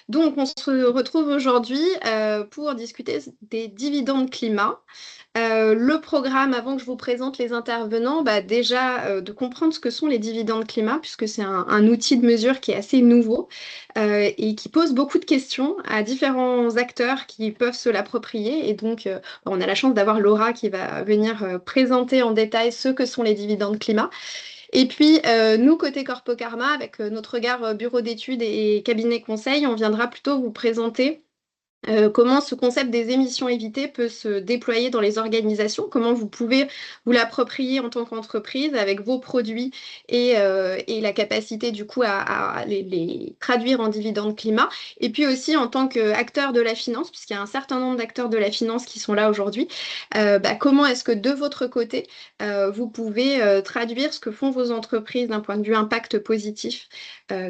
Donc, on se retrouve aujourd'hui pour discuter des dividendes climat. Le programme, avant que je vous présente les intervenants, déjà de comprendre ce que sont les dividendes climat, puisque c'est un outil de mesure qui est assez nouveau et qui pose beaucoup de questions à différents acteurs qui peuvent se l'approprier. Et donc, on a la chance d'avoir Laura qui va venir présenter en détail ce que sont les dividendes climat. Et puis, nous, côté Corpo Karma, avec notre regard bureau d'études et cabinet conseil, on viendra plutôt vous présenter comment ce concept des émissions évitées peut se déployer dans les organisations, comment vous pouvez vous l'approprier en tant qu'entreprise avec vos produits et la capacité du coup à les traduire en dividendes climat. Et puis aussi en tant qu'acteur de la finance, puisqu'il y a un certain nombre d'acteurs de la finance qui sont là aujourd'hui, comment est-ce que de votre côté, vous pouvez traduire ce que font vos entreprises d'un point de vue impact positif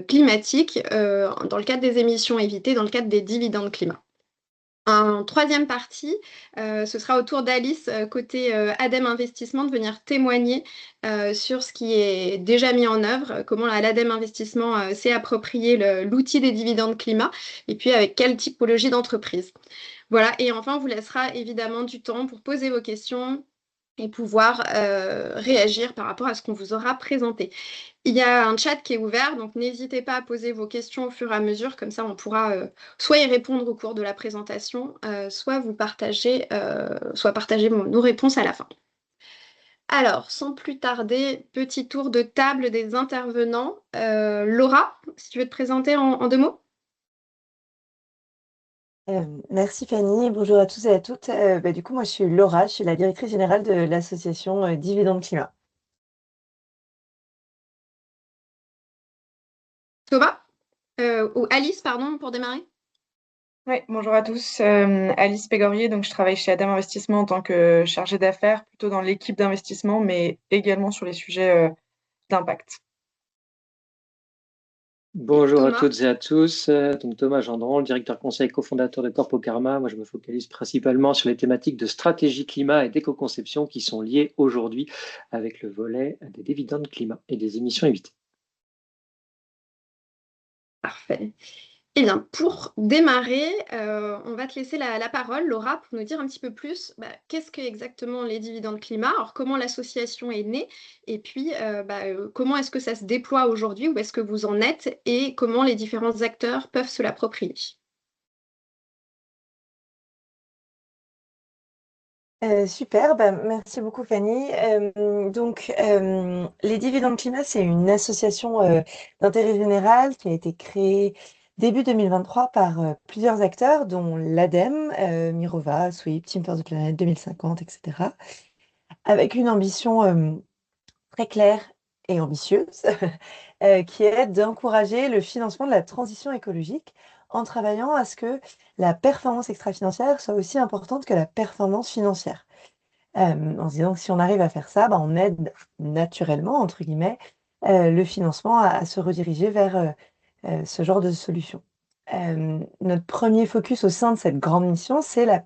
climatique dans le cadre des émissions évitées, dans le cadre des dividendes climat. En troisième partie, ce sera au tour d'Alice, côté ADEME Investissement, de venir témoigner sur ce qui est déjà mis en œuvre, comment l'ADEME Investissement s'est approprié l'outil des dividendes climat, et puis avec quelle typologie d'entreprise. Voilà, et enfin, on vous laissera évidemment du temps pour poser vos questions et pouvoir réagir par rapport à ce qu'on vous aura présenté. Il y a un chat qui est ouvert, donc n'hésitez pas à poser vos questions au fur et à mesure, comme ça on pourra soit y répondre au cours de la présentation, soit partager nos réponses à la fin. Alors, sans plus tarder, petit tour de table des intervenants. Laura, si tu veux te présenter en deux mots. Merci Fanny, bonjour à tous et à toutes. Du coup, moi je suis Laura, je suis la directrice générale de l'association Dividende Climat. Thomas, ou Alice, pardon, pour démarrer. Oui, bonjour à tous. Alice Pégorier, donc je travaille chez Adam Investissement en tant que chargée d'affaires, plutôt dans l'équipe d'investissement, mais également sur les sujets d'impact. Et Bonjour à Thomas. toutes et à tous. Donc Thomas Gendron, le directeur conseil cofondateur de Corpo Karma. Moi, je me focalise principalement sur les thématiques de stratégie climat et d'éco-conception qui sont liées aujourd'hui avec le volet des dividendes climat et des émissions évitées. Parfait. Eh bien, pour démarrer, on va te laisser la parole, Laura, pour nous dire un petit peu plus qu'est-ce que exactement les dividendes climat, alors comment l'association est née, et puis comment est-ce que ça se déploie aujourd'hui, où est-ce que vous en êtes, et comment les différents acteurs peuvent se l'approprier. Super, merci beaucoup Fanny. Les Dividendes Climat, c'est une association d'intérêt général qui a été créée début 2023 par plusieurs acteurs, dont l'ADEME, Mirova, SWIP, Team for the Planet 2050, etc. Avec une ambition très claire et ambitieuse, qui est d'encourager le financement de la transition écologique en travaillant à ce que la performance extra-financière soit aussi importante que la performance financière. En se disant que si on arrive à faire ça, on aide naturellement, entre guillemets, le financement à se rediriger vers ce genre de solution. Notre premier focus au sein de cette grande mission, c'est la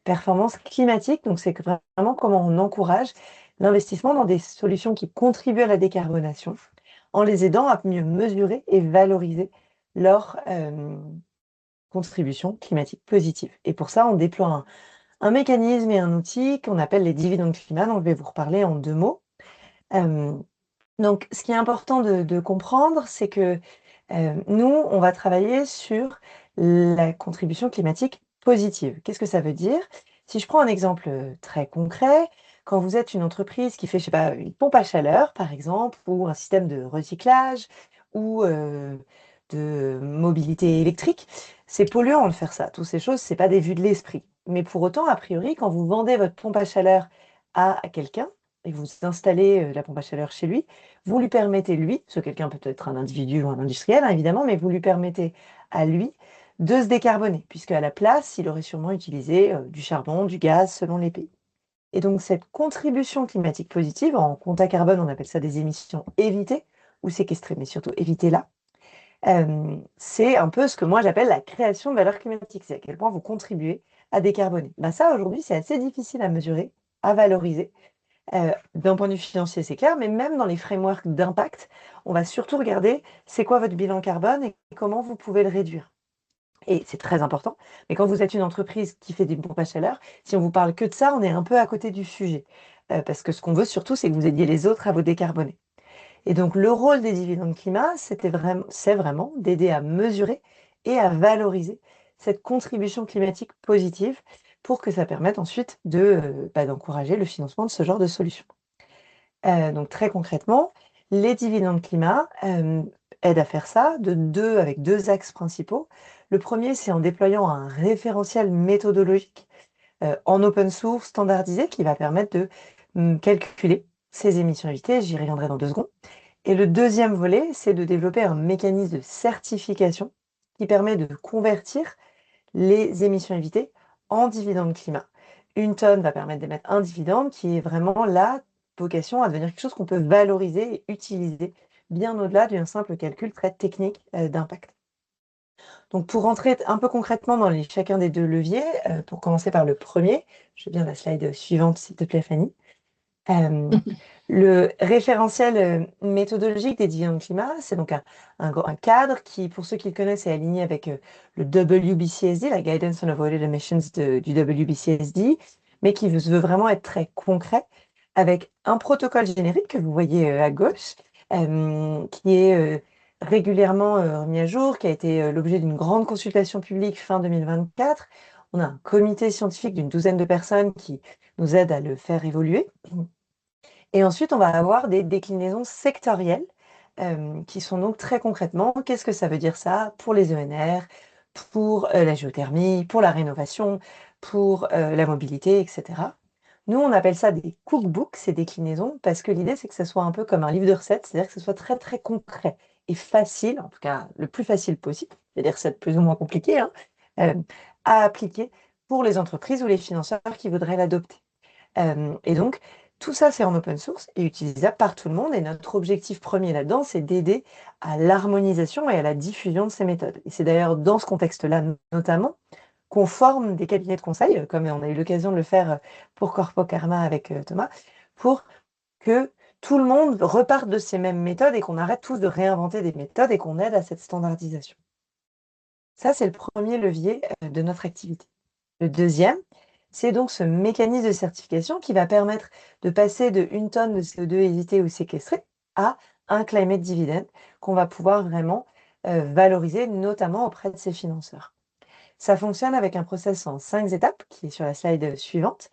performance climatique. Donc, c'est vraiment comment on encourage l'investissement dans des solutions qui contribuent à la décarbonation, en les aidant à mieux mesurer et valoriser leur contribution climatique positive. Et pour ça, on déploie un mécanisme et un outil qu'on appelle les dividendes climat, dont je vais vous reparler en deux mots. Donc, ce qui est important de comprendre, c'est que nous, on va travailler sur la contribution climatique positive. Qu'est-ce que ça veut dire? Si je prends un exemple très concret, quand vous êtes une entreprise qui fait, je sais pas, une pompe à chaleur, par exemple, ou un système de recyclage, ou de mobilité électrique, c'est polluant de faire ça. Toutes ces choses, c'est pas des vues de l'esprit. Mais pour autant, a priori, quand vous vendez votre pompe à chaleur à quelqu'un, et vous installez la pompe à chaleur chez lui, vous lui permettez, lui, ce quelqu'un peut être un individu ou un industriel, hein, évidemment, mais vous lui permettez à lui de se décarboner, puisque à la place, il aurait sûrement utilisé du charbon, du gaz, selon les pays. Et donc, cette contribution climatique positive, en compte à carbone, on appelle ça des émissions évitées, ou séquestrées, mais surtout évitées-là, c'est un peu ce que moi j'appelle la création de valeur climatique, c'est à quel point vous contribuez à décarboner. Ça, aujourd'hui, c'est assez difficile à mesurer, à valoriser, D'un point de vue financier, c'est clair, mais même dans les frameworks d'impact, on va surtout regarder c'est quoi votre bilan carbone et comment vous pouvez le réduire. Et c'est très important, mais quand vous êtes une entreprise qui fait des pompes à chaleur, si on vous parle que de ça, on est un peu à côté du sujet. Parce que ce qu'on veut surtout, c'est que vous aidiez les autres à vous décarboner. Et donc, le rôle des dividendes climat, c'est vraiment d'aider à mesurer et à valoriser cette contribution climatique positive pour que ça permette ensuite d'encourager le financement de ce genre de solutions. Donc très concrètement, les dividendes climat aident à faire ça avec deux axes principaux. Le premier, c'est en déployant un référentiel méthodologique en open source standardisé qui va permettre de calculer ces émissions évitées. J'y reviendrai dans 2 secondes. Et le deuxième volet, c'est de développer un mécanisme de certification qui permet de convertir les émissions évitées en dividendes climat. Une tonne va permettre d'émettre un dividende qui est vraiment la vocation à devenir quelque chose qu'on peut valoriser et utiliser bien au-delà d'un simple calcul très technique d'impact. Donc pour rentrer un peu concrètement dans chacun des deux leviers, pour commencer par le premier, je veux bien la slide suivante s'il te plaît Fanny. Le référentiel méthodologique des dividendes climat, c'est donc un cadre qui, pour ceux qui le connaissent, est aligné avec le WBCSD, la Guidance on Avoided Emissions du WBCSD, mais qui veut vraiment être très concret, avec un protocole générique que vous voyez à gauche, qui est régulièrement remis à jour, qui a été l'objet d'une grande consultation publique fin 2024. On a un comité scientifique d'une douzaine de personnes qui nous aide à le faire évoluer. Et ensuite, on va avoir des déclinaisons sectorielles qui sont donc très concrètement, qu'est-ce que ça veut dire ça pour les ENR, pour la géothermie, pour la rénovation, pour la mobilité, etc. Nous, on appelle ça des cookbooks, ces déclinaisons, parce que l'idée, c'est que ça soit un peu comme un livre de recettes, c'est-à-dire que ce soit très, très concret et facile, en tout cas le plus facile possible, il y a des recettes plus ou moins compliquées, hein, à appliquer pour les entreprises ou les financeurs qui voudraient l'adopter. Et donc, tout ça, c'est en open source et utilisable par tout le monde. Et notre objectif premier là-dedans, c'est d'aider à l'harmonisation et à la diffusion de ces méthodes. Et c'est d'ailleurs dans ce contexte-là, notamment, qu'on forme des cabinets de conseil, comme on a eu l'occasion de le faire pour Corpo Karma avec Thomas, pour que tout le monde reparte de ces mêmes méthodes et qu'on arrête tous de réinventer des méthodes et qu'on aide à cette standardisation. Ça, c'est le premier levier de notre activité. Le deuxième, c'est donc ce mécanisme de certification qui va permettre de passer de 1 tonne de CO2 évité ou séquestré à un climate dividend qu'on va pouvoir vraiment valoriser, notamment auprès de ses financeurs. Ça fonctionne avec un process en 5 étapes, qui est sur la slide suivante.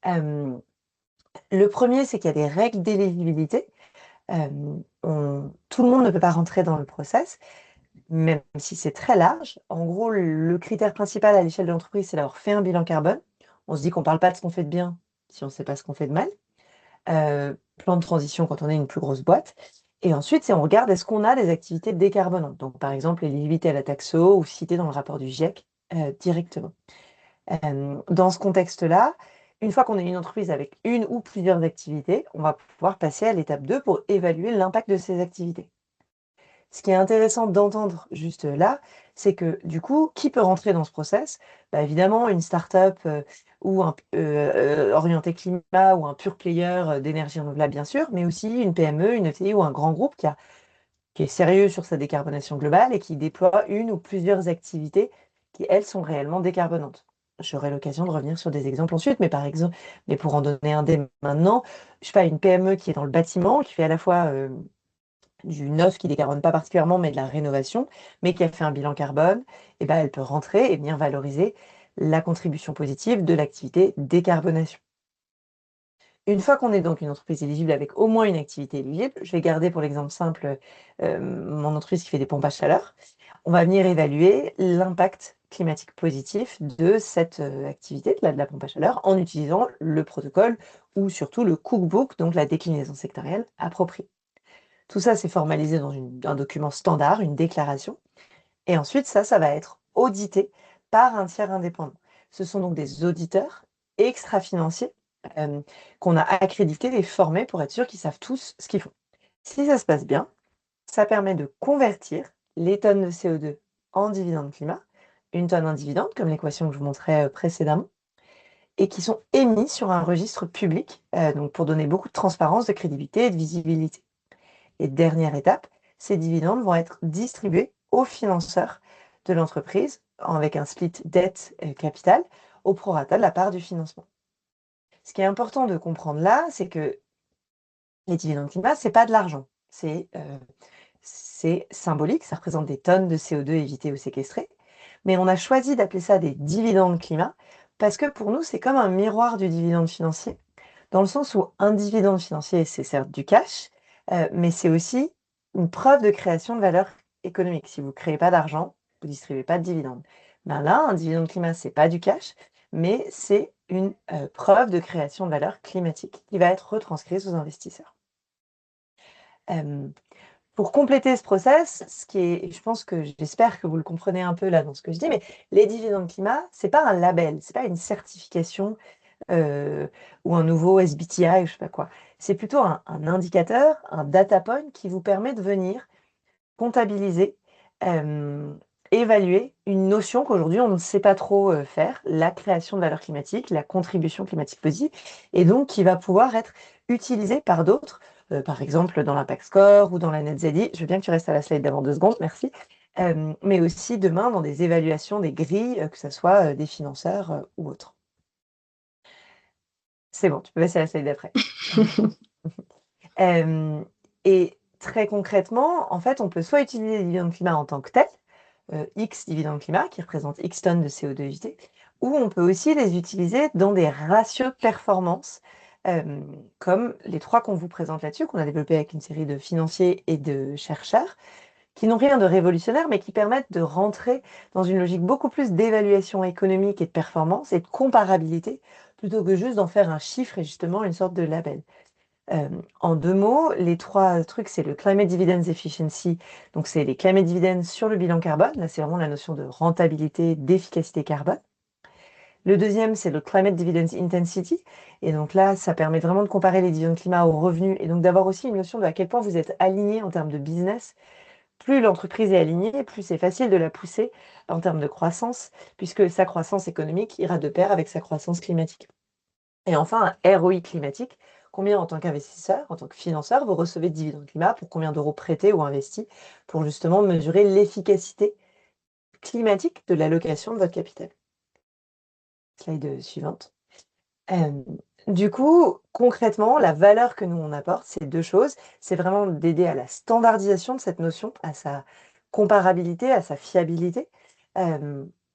Le premier, c'est qu'il y a des règles d'éligibilité. Tout le monde ne peut pas rentrer dans le process, même si c'est très large. En gros, le critère principal à l'échelle de l'entreprise, c'est d'avoir fait un bilan carbone. On se dit qu'on ne parle pas de ce qu'on fait de bien si on ne sait pas ce qu'on fait de mal. Plan de transition quand on est une plus grosse boîte. Et ensuite, on regarde est-ce qu'on a des activités décarbonantes. Donc, par exemple, l'éligibilité à la taxo ou cité dans le rapport du GIEC directement. Dans ce contexte-là, une fois qu'on est une entreprise avec une ou plusieurs activités, on va pouvoir passer à l'étape 2 pour évaluer l'impact de ces activités. Ce qui est intéressant d'entendre juste là, c'est que du coup, qui peut rentrer dans ce process? Évidemment, une start-up ou orientée climat ou un pure player d'énergie renouvelable, bien sûr, mais aussi une PME, une ETI ou un grand groupe qui est sérieux sur sa décarbonation globale et qui déploie une ou plusieurs activités qui, elles, sont réellement décarbonantes. J'aurai l'occasion de revenir sur des exemples ensuite, mais pour en donner un dès maintenant, je sais pas, une PME qui est dans le bâtiment, qui fait à la fois du neuf qui ne décarbone pas particulièrement, mais de la rénovation, mais qui a fait un bilan carbone, elle peut rentrer et bien valoriser la contribution positive de l'activité décarbonation. Une fois qu'on est donc une entreprise éligible avec au moins une activité éligible, je vais garder pour l'exemple simple mon entreprise qui fait des pompes à chaleur, on va venir évaluer l'impact climatique positif de cette activité, de la pompe à chaleur, en utilisant le protocole ou surtout le cookbook, donc la déclinaison sectorielle appropriée. Tout ça, c'est formalisé dans un document standard, une déclaration. Et ensuite, ça va être audité par un tiers indépendant. Ce sont donc des auditeurs extra-financiers qu'on a accrédités et formés pour être sûr qu'ils savent tous ce qu'ils font. Si ça se passe bien, ça permet de convertir les tonnes de CO2 en dividendes climat, 1 tonne, un dividende, comme l'équation que je vous montrais précédemment. et qui sont émis sur un registre public, donc pour donner beaucoup de transparence, de crédibilité et de visibilité. Et dernière étape, ces dividendes vont être distribués aux financeurs de l'entreprise avec un split dette-capital au prorata de la part du financement. Ce qui est important de comprendre là, c'est que les dividendes climat, ce n'est pas de l'argent. C'est symbolique, ça représente des tonnes de CO2 évitées ou séquestrées. Mais on a choisi d'appeler ça des dividendes climat parce que pour nous, c'est comme un miroir du dividende financier, dans le sens où un dividende financier, c'est certes du cash, mais c'est aussi une preuve de création de valeur économique. Si vous ne créez pas d'argent, vous ne distribuez pas de dividendes. Ben là, un dividende climat, ce n'est pas du cash, mais c'est une preuve de création de valeur climatique qui va être retranscrite aux investisseurs. Pour compléter ce process, je pense que j'espère que vous le comprenez un peu là dans ce que je dis, mais les dividendes climat, c'est pas un label, c'est pas une certification ou un nouveau SBTI ou je sais pas quoi. C'est plutôt un indicateur, un data point qui vous permet de venir comptabiliser, évaluer une notion qu'aujourd'hui on ne sait pas trop faire, la création de valeur climatique, la contribution climatique positive, et donc qui va pouvoir être utilisée par d'autres, par exemple dans l'Impact Score ou dans la NetZI. Je veux bien que tu restes à la slide d'avant 2 secondes, merci. Mais aussi demain dans des évaluations des grilles, que ce soit des financeurs ou autres. C'est bon, tu peux passer à la slide d'après. Et très concrètement, en fait, on peut soit utiliser les dividendes climat en tant que tels, X dividendes climat, qui représentent X tonnes de CO2 évité, ou on peut aussi les utiliser dans des ratios de performance, comme les 3 qu'on vous présente là-dessus, qu'on a développés avec une série de financiers et de chercheurs, qui n'ont rien de révolutionnaire, mais qui permettent de rentrer dans une logique beaucoup plus d'évaluation économique et de performance et de comparabilité, plutôt que juste d'en faire un chiffre et justement une sorte de label. En 2 mots, les 3 trucs, c'est le Climate Dividends Efficiency, donc c'est les climate dividends sur le bilan carbone. Là, c'est vraiment la notion de rentabilité, d'efficacité carbone. Le deuxième, c'est le Climate Dividends Intensity, et donc là, ça permet vraiment de comparer les dividendes climat aux revenus, et donc d'avoir aussi une notion de à quel point vous êtes aligné en termes de business. Plus l'entreprise est alignée, plus c'est facile de la pousser en termes de croissance, puisque sa croissance économique ira de pair avec sa croissance climatique. Et enfin, un ROI climatique. Combien en tant qu'investisseur, en tant que financeur, vous recevez de dividendes climat, pour combien d'euros prêtés ou investis, pour justement mesurer l'efficacité climatique de l'allocation de votre capital. Slide suivante. Du coup, concrètement, la valeur que nous on apporte, c'est 2 choses. C'est vraiment d'aider à la standardisation de cette notion, à sa comparabilité, à sa fiabilité,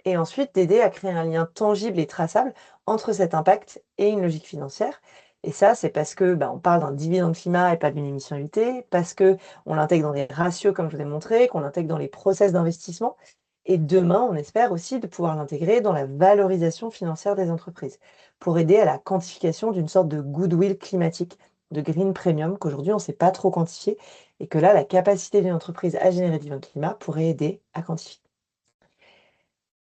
et ensuite d'aider à créer un lien tangible et traçable entre cet impact et une logique financière. Et ça, c'est parce que, on parle d'un dividende climat et pas d'une émission évitée, parce qu'on l'intègre dans des ratios, comme je vous ai montré, qu'on l'intègre dans les process d'investissement. Et demain, on espère aussi de pouvoir l'intégrer dans la valorisation financière des entreprises, pour aider à la quantification d'une sorte de goodwill climatique, de green premium, qu'aujourd'hui on ne sait pas trop quantifier, et que là, la capacité d'une entreprise à générer du climat pourrait aider à quantifier.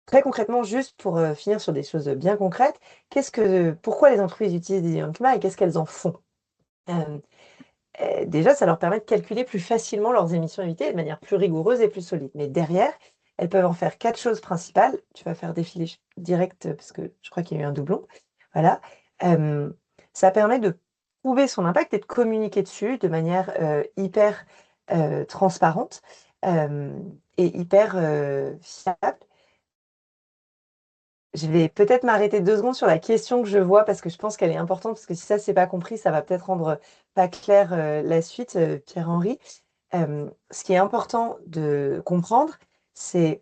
Très concrètement, juste pour finir sur des choses bien concrètes, pourquoi les entreprises utilisent des dividendes climat et qu'est-ce qu'elles en font? Déjà, ça leur permet de calculer plus facilement leurs émissions évitées de manière plus rigoureuse et plus solide. Mais derrière, elles peuvent en faire 4 choses principales. Tu vas faire défiler direct parce que je crois qu'il y a eu un doublon. Voilà. Ça permet de prouver son impact et de communiquer dessus de manière hyper transparente et hyper fiable. Je vais peut-être m'arrêter 2 secondes sur la question que je vois parce que je pense qu'elle est importante, parce que si ça, c'est pas compris, ça va peut-être rendre pas clair la suite, Pierre-Henri. Ce qui est important de comprendre, c'est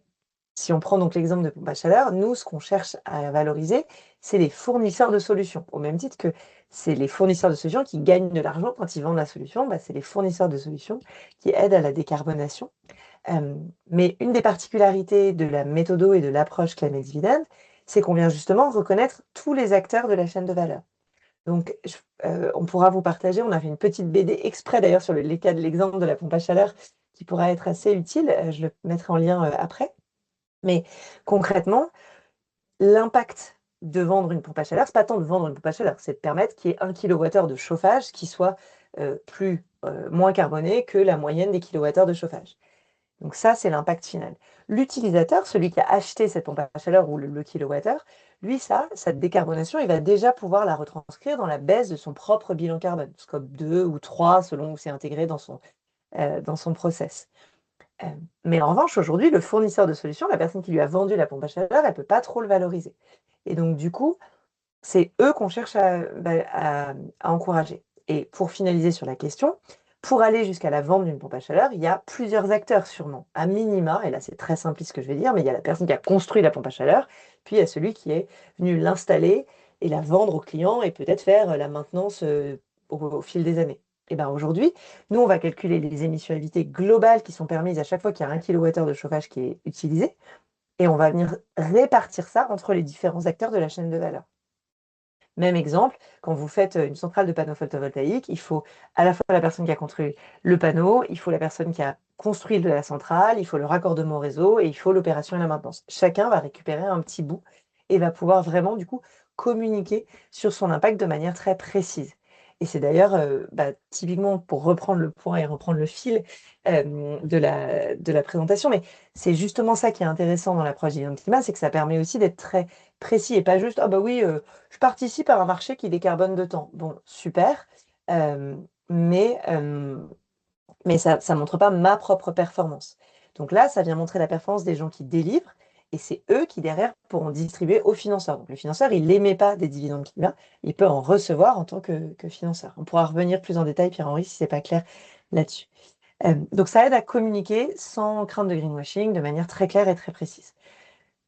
si on prend donc l'exemple de pompe à chaleur, nous, ce qu'on cherche à valoriser, c'est les fournisseurs de solutions. Au même titre que c'est les fournisseurs de solutions qui gagnent de l'argent quand ils vendent la solution, c'est les fournisseurs de solutions qui aident à la décarbonation. Mais une des particularités de la méthodo et de l'approche Climate Dividend, c'est qu'on vient justement reconnaître tous les acteurs de la chaîne de valeur. Donc, on pourra vous partager, on a fait une petite BD exprès d'ailleurs sur les cas de l'exemple de la pompe à chaleur qui pourra être assez utile, je le mettrai en lien après. Mais concrètement, l'impact de vendre une pompe à chaleur, c'est pas tant de vendre une pompe à chaleur, c'est de permettre qu'il y ait 1 kWh de chauffage qui soit moins carboné que la moyenne des kilowattheures de chauffage. Donc ça, c'est l'impact final. L'utilisateur, celui qui a acheté cette pompe à chaleur ou le kilowattheure, lui, cette décarbonation, il va déjà pouvoir la retranscrire dans la baisse de son propre bilan carbone, scope 2 ou 3, selon où c'est intégré dans son process. Mais en revanche, aujourd'hui, le fournisseur de solutions, la personne qui lui a vendu la pompe à chaleur, elle ne peut pas trop le valoriser. Et donc, du coup, c'est eux qu'on cherche à encourager. Et pour finaliser sur la question, pour aller jusqu'à la vente d'une pompe à chaleur, il y a plusieurs acteurs sûrement. À minima, et là c'est très simpliste ce que je vais dire, mais il y a la personne qui a construit la pompe à chaleur, puis il y a celui qui est venu l'installer et la vendre au client et peut-être faire la maintenance au fil des années. Et bien aujourd'hui, nous on va calculer les émissions évitées globales qui sont permises à chaque fois qu'il y a 1 kWh de chauffage qui est utilisé, et on va venir répartir ça entre les différents acteurs de la chaîne de valeur. Même exemple, quand vous faites une centrale de panneaux photovoltaïques, il faut à la fois la personne qui a construit le panneau, il faut la personne qui a construit la centrale, il faut le raccordement au réseau et il faut l'opération et la maintenance. Chacun va récupérer un petit bout et va pouvoir vraiment du coup communiquer sur son impact de manière très précise. Et c'est d'ailleurs typiquement pour reprendre le point et reprendre le fil de la présentation, mais c'est justement ça qui est intéressant dans l'approche d'Ion Climat, c'est que ça permet aussi d'être très précis et pas juste ah bah oui, je participe à un marché qui décarbone de temps. Bon, super, mais ça ne montre pas ma propre performance. Donc là, ça vient montrer la performance des gens qui délivrent, et c'est eux qui, derrière, pourront distribuer aux financeurs. Donc le financeur, il n'émet pas des dividendes climat, il peut en recevoir en tant que financeur. On pourra revenir plus en détail, Pierre-Henri, si ce n'est pas clair là-dessus. Donc ça aide à communiquer sans crainte de greenwashing, de manière très claire et très précise.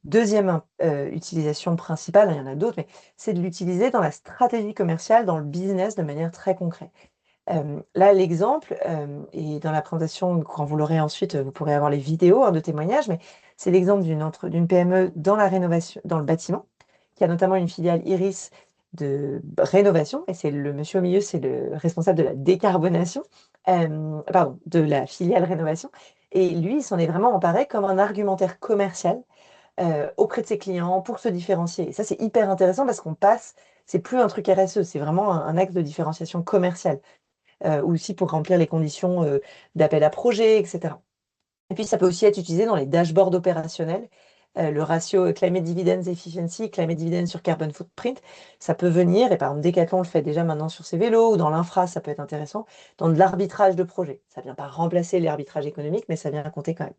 Deuxième utilisation principale, il y en a d'autres, mais c'est de l'utiliser dans la stratégie commerciale, dans le business de manière très concrète. Là, l'exemple, et dans la présentation, quand vous l'aurez ensuite, vous pourrez avoir les vidéos de témoignages, mais c'est l'exemple d'une PME dans la rénovation, dans le bâtiment, qui a notamment une filiale Iris de rénovation, et c'est le monsieur au milieu, c'est le responsable de la décarbonation, de la filiale rénovation, et lui, il s'en est vraiment emparé comme un argumentaire commercial auprès de ses clients pour se différencier. Et ça, c'est hyper intéressant parce qu'on passe, c'est plus un truc RSE, c'est vraiment un axe de différenciation commerciale, aussi pour remplir les conditions d'appel à projet, etc. Et puis, ça peut aussi être utilisé dans les dashboards opérationnels. Le ratio Climate Dividends Efficiency, Climate Dividends sur Carbon Footprint, ça peut venir, et par exemple Decathlon le fait déjà maintenant sur ses vélos, ou dans l'infra, ça peut être intéressant, dans de l'arbitrage de projet. Ça ne vient pas remplacer l'arbitrage économique, mais ça vient compter quand même.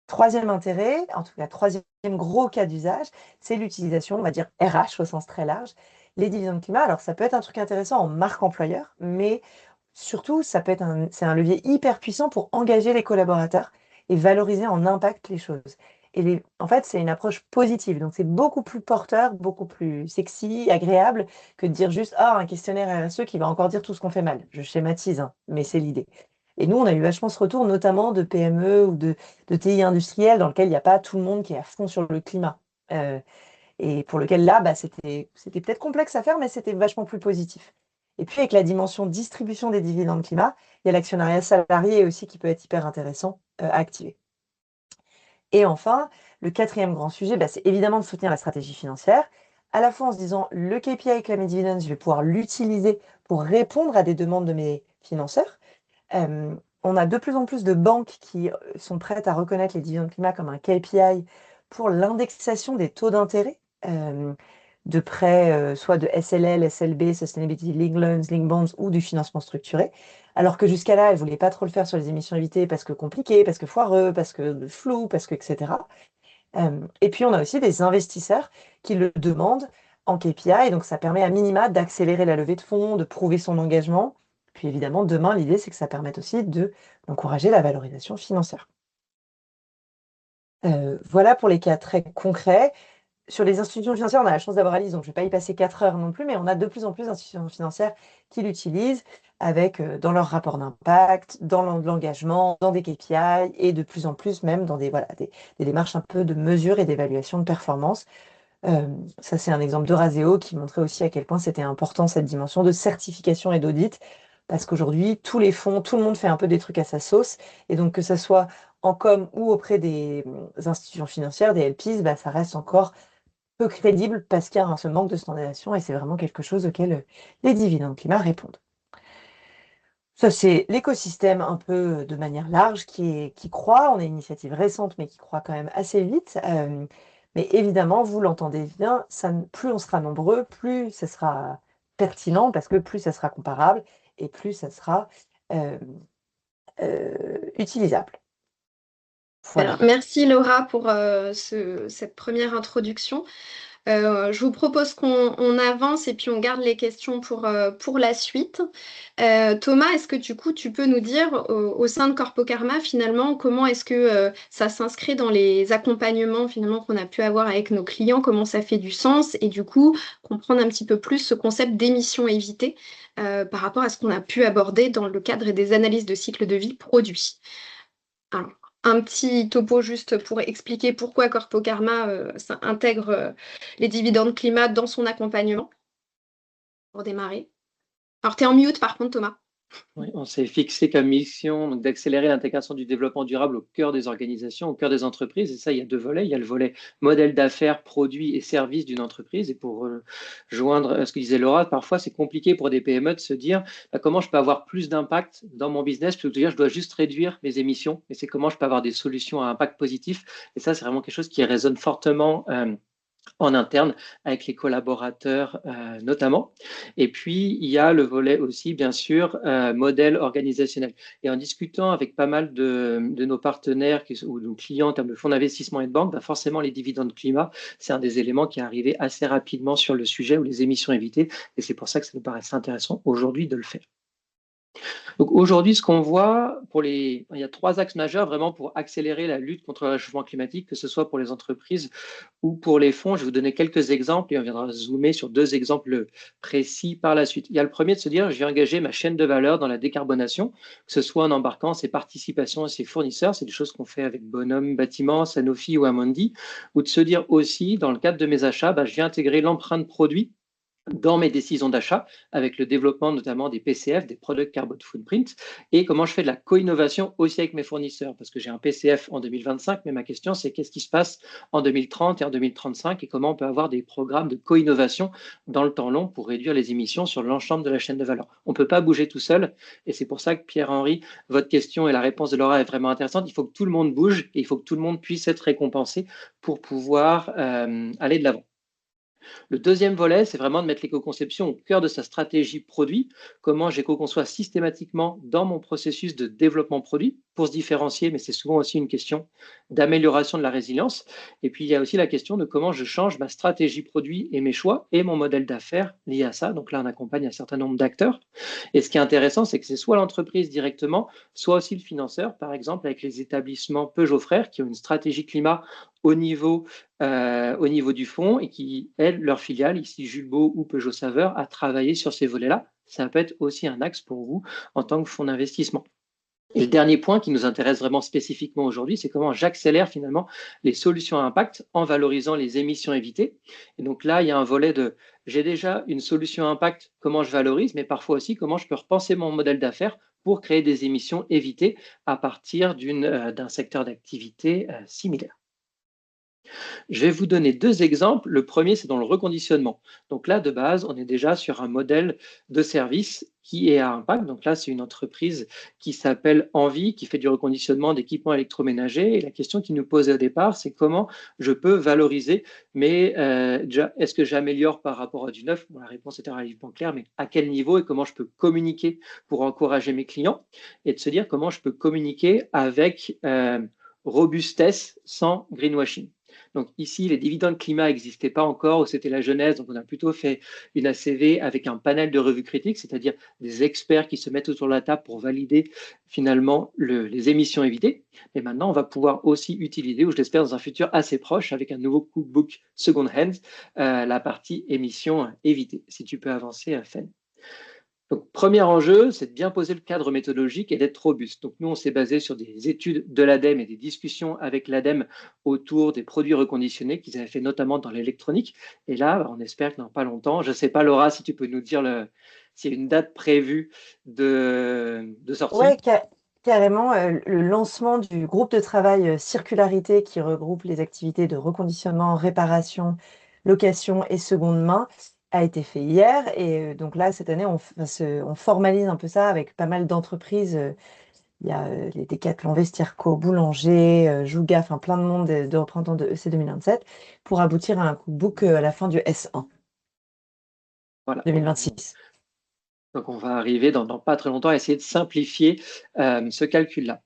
Troisième intérêt, en tout cas troisième gros cas d'usage, c'est l'utilisation, on va dire RH au sens très large, les dividendes climat. Alors ça peut être un truc intéressant en marque employeur, mais surtout c'est un levier hyper puissant pour engager les collaborateurs et valoriser en impact les choses. Et en fait, c'est une approche positive, donc c'est beaucoup plus porteur, beaucoup plus sexy, agréable que de dire juste un questionnaire RSE qui va encore dire tout ce qu'on fait mal. Je schématise, mais c'est l'idée. Et nous, on a eu vachement ce retour, notamment de PME ou de TI industriels dans lequel il n'y a pas tout le monde qui est à fond sur le climat. Et pour lequel là, c'était peut-être complexe à faire, mais c'était vachement plus positif. Et puis avec la dimension distribution des dividendes climat, il y a l'actionnariat salarié aussi qui peut être hyper intéressant à activer. Et enfin, le quatrième grand sujet, c'est évidemment de soutenir la stratégie financière, à la fois en se disant le KPI Climate Dividends, je vais pouvoir l'utiliser pour répondre à des demandes de mes financeurs. On a de plus en plus de banques qui sont prêtes à reconnaître les dividendes climat comme un KPI pour l'indexation des taux d'intérêt de prêts, soit de SLL, SLB, Sustainability Linked Loans, Linked Bonds ou du financement structuré. Alors que jusqu'à là, elles ne voulaient pas trop le faire sur les émissions évitées parce que compliqué, parce que foireux, parce que flou, parce que etc. Et puis on a aussi des investisseurs qui le demandent en KPI, et donc ça permet à minima d'accélérer la levée de fonds, de prouver son engagement. Puis évidemment, demain, l'idée, c'est que ça permette aussi d'encourager la valorisation financière. Voilà pour les cas très concrets. Sur les institutions financières, on a la chance d'avoir Alice, donc je ne vais pas y passer 4 heures non plus, mais on a de plus en plus d'institutions financières qui l'utilisent avec, dans leur rapport d'impact, dans l'engagement, dans des KPI, et de plus en plus même dans des démarches un peu de mesure et d'évaluation de performance. Ça, c'est un exemple d'Euraseo qui montrait aussi à quel point c'était important cette dimension de certification et d'audit, parce qu'aujourd'hui, tous les fonds, tout le monde fait un peu des trucs à sa sauce, et donc que ce soit en com ou auprès des institutions financières, des LPs, ça reste encore peu crédible parce qu'il y a ce manque de standardisation, et c'est vraiment quelque chose auquel les dividendes climat répondent. Ça, c'est l'écosystème un peu de manière large qui croît. On est une initiative récente, mais qui croît quand même assez vite. Mais évidemment, vous l'entendez bien, plus on sera nombreux, plus ça sera pertinent, parce que plus ça sera comparable et plus ça sera euh, utilisable. Alors, Voilà. merci Laura pour cette première introduction. Je vous propose qu'on avance et puis on garde les questions pour la suite. Thomas, est-ce que du coup tu peux nous dire au sein de Corpo Karma finalement comment est-ce que ça s'inscrit dans les accompagnements finalement qu'on a pu avoir avec nos clients, comment ça fait du sens et du coup comprendre un petit peu plus ce concept d'émission évitée par rapport à ce qu'on a pu aborder dans le cadre des analyses de cycle de vie produit. Alors, un petit topo juste pour expliquer pourquoi Corpo Karma ça intègre les dividendes climat dans son accompagnement pour démarrer. Alors, tu es en mute par contre, Thomas. Oui, on s'est fixé comme mission donc, d'accélérer l'intégration du développement durable au cœur des organisations, au cœur des entreprises. Et ça, il y a deux volets. Il y a le volet modèle d'affaires, produits et services d'une entreprise. Et pour joindre ce que disait Laura, parfois c'est compliqué pour des PME de se dire comment je peux avoir plus d'impact dans mon business plutôt que de dire je dois juste réduire mes émissions. Mais c'est comment je peux avoir des solutions à impact positif. Et ça, c'est vraiment quelque chose qui résonne fortement en interne avec les collaborateurs notamment. Et puis, il y a le volet aussi, bien sûr, modèle organisationnel. Et en discutant avec pas mal de nos partenaires ou de nos clients en termes de fonds d'investissement et de banque, forcément, les dividendes climat, c'est un des éléments qui est arrivé assez rapidement sur le sujet ou les émissions évitées. Et c'est pour ça que ça nous paraissait intéressant aujourd'hui de le faire. Donc aujourd'hui, ce qu'on voit, il y a trois axes majeurs vraiment pour accélérer la lutte contre le réchauffement climatique, que ce soit pour les entreprises ou pour les fonds. Je vais vous donner quelques exemples et on viendra zoomer sur deux exemples précis par la suite. Il y a le premier de se dire, je vais engager ma chaîne de valeur dans la décarbonation, que ce soit en embarquant ses participations et ses fournisseurs, c'est des choses qu'on fait avec Bonhomme Bâtiment, Sanofi ou Amundi, ou de se dire aussi, dans le cadre de mes achats, je vais intégrer l'empreinte produit dans mes décisions d'achat, avec le développement notamment des PCF, des Product Carbon Footprint, et comment je fais de la co-innovation aussi avec mes fournisseurs, parce que j'ai un PCF en 2025, mais ma question c'est qu'est-ce qui se passe en 2030 et en 2035, et comment on peut avoir des programmes de co-innovation dans le temps long pour réduire les émissions sur l'ensemble de la chaîne de valeur. On ne peut pas bouger tout seul, et c'est pour ça que Pierre-Henri, votre question et la réponse de Laura est vraiment intéressante. Il faut que tout le monde bouge, et il faut que tout le monde puisse être récompensé pour pouvoir aller de l'avant. Le deuxième volet, c'est vraiment de mettre l'éco-conception au cœur de sa stratégie produit. Comment j'éco-conçois systématiquement dans mon processus de développement produit pour se différencier, mais c'est souvent aussi une question d'amélioration de la résilience. Et puis, il y a aussi la question de comment je change ma stratégie produit et mes choix et mon modèle d'affaires lié à ça. Donc là, on accompagne un certain nombre d'acteurs. Et ce qui est intéressant, c'est que c'est soit l'entreprise directement, soit aussi le financeur, par exemple avec les établissements Peugeot Frères qui ont une stratégie climat au niveau du fonds et qui aident leurs filiales, ici Jules Beau ou Peugeot Saveur, à travailler sur ces volets-là. Ça peut être aussi un axe pour vous en tant que fonds d'investissement. Et le dernier point qui nous intéresse vraiment spécifiquement aujourd'hui, c'est comment j'accélère finalement les solutions à impact en valorisant les émissions évitées. Et donc là, il y a un volet de j'ai déjà une solution à impact, comment je valorise, mais parfois aussi comment je peux repenser mon modèle d'affaires pour créer des émissions évitées à partir d'un secteur d'activité similaire. Je vais vous donner deux exemples. Le premier, c'est dans le reconditionnement. Donc là, de base, on est déjà sur un modèle de service qui est à impact. Donc là, c'est une entreprise qui s'appelle Envie, qui fait du reconditionnement d'équipements électroménagers. Et la question qui nous posait au départ, c'est comment je peux valoriser, mais est-ce que j'améliore par rapport à du neuf? Bon, la réponse était relativement claire, mais à quel niveau et comment je peux communiquer pour encourager mes clients? Et de se dire comment je peux communiquer avec robustesse sans greenwashing. Donc ici, les dividendes climat n'existaient pas encore, ou c'était la genèse, donc on a plutôt fait une ACV avec un panel de revues critiques, c'est-à-dire des experts qui se mettent autour de la table pour valider finalement les émissions évitées. Et maintenant, on va pouvoir aussi utiliser, ou je l'espère dans un futur assez proche, avec un nouveau cookbook second hand, la partie émissions évitées. Si tu peux avancer, Fen. Donc, premier enjeu, c'est de bien poser le cadre méthodologique et d'être robuste. Donc, nous, on s'est basé sur des études de l'ADEME et des discussions avec l'ADEME autour des produits reconditionnés qu'ils avaient fait notamment dans l'électronique. Et là, on espère que dans pas longtemps, je ne sais pas, Laura, si tu peux nous dire s'il y a une date prévue de sortie. Oui, carrément. Le lancement du groupe de travail Circularité qui regroupe les activités de reconditionnement, réparation, location et seconde main a été fait hier. Et donc là, cette année, on formalise un peu ça avec pas mal d'entreprises. Il y a les Decathlon, Vestiaire Co, Boulanger, Jouga, enfin plein de monde de représentants de EC 2027 pour aboutir à un cookbook à la fin du S1 Voilà. 2026. Donc, on va arriver dans pas très longtemps à essayer de simplifier ce calcul-là.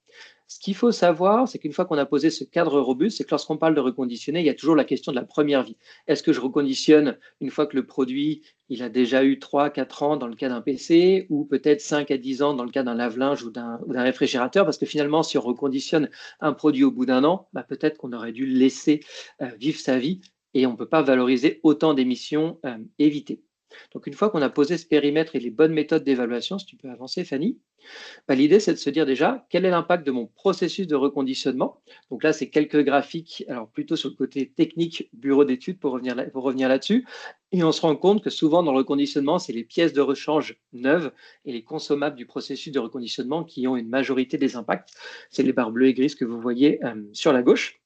Ce qu'il faut savoir, c'est qu'une fois qu'on a posé ce cadre robuste, c'est que lorsqu'on parle de reconditionner, il y a toujours la question de la première vie. Est-ce que je reconditionne une fois que le produit il a déjà eu 3-4 ans dans le cas d'un PC, ou peut-être 5 à 10 ans dans le cas d'un lave-linge ou d'un réfrigérateur? Parce que finalement, si on reconditionne un produit au bout d'un an, peut-être qu'on aurait dû le laisser vivre sa vie et on ne peut pas valoriser autant d'émissions évitées. Donc, une fois qu'on a posé ce périmètre et les bonnes méthodes d'évaluation, si tu peux avancer, Fanny, l'idée, c'est de se dire déjà quel est l'impact de mon processus de reconditionnement. Donc là, c'est quelques graphiques, alors plutôt sur le côté technique, bureau d'études, pour revenir là-dessus. Et on se rend compte que souvent, dans le reconditionnement, c'est les pièces de rechange neuves et les consommables du processus de reconditionnement qui ont une majorité des impacts. C'est les barres bleues et grises que vous voyez sur la gauche.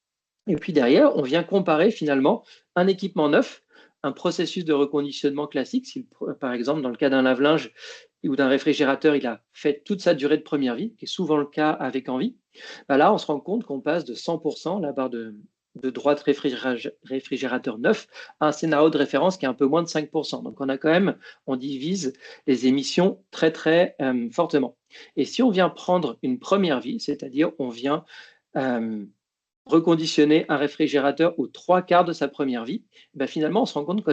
Et puis derrière, on vient comparer finalement un équipement neuf, un processus de reconditionnement classique. Si, par exemple, dans le cas d'un lave-linge ou d'un réfrigérateur, il a fait toute sa durée de première vie, qui est souvent le cas avec Envie, là, on se rend compte qu'on passe de 100%, la barre de droite réfrigérateur neuf, à un scénario de référence qui est un peu moins de 5%. Donc, on divise les émissions très, très fortement. Et si on vient prendre une première vie, c'est-à-dire on vient reconditionner un réfrigérateur aux 3/4 de sa première vie, finalement, on se rend compte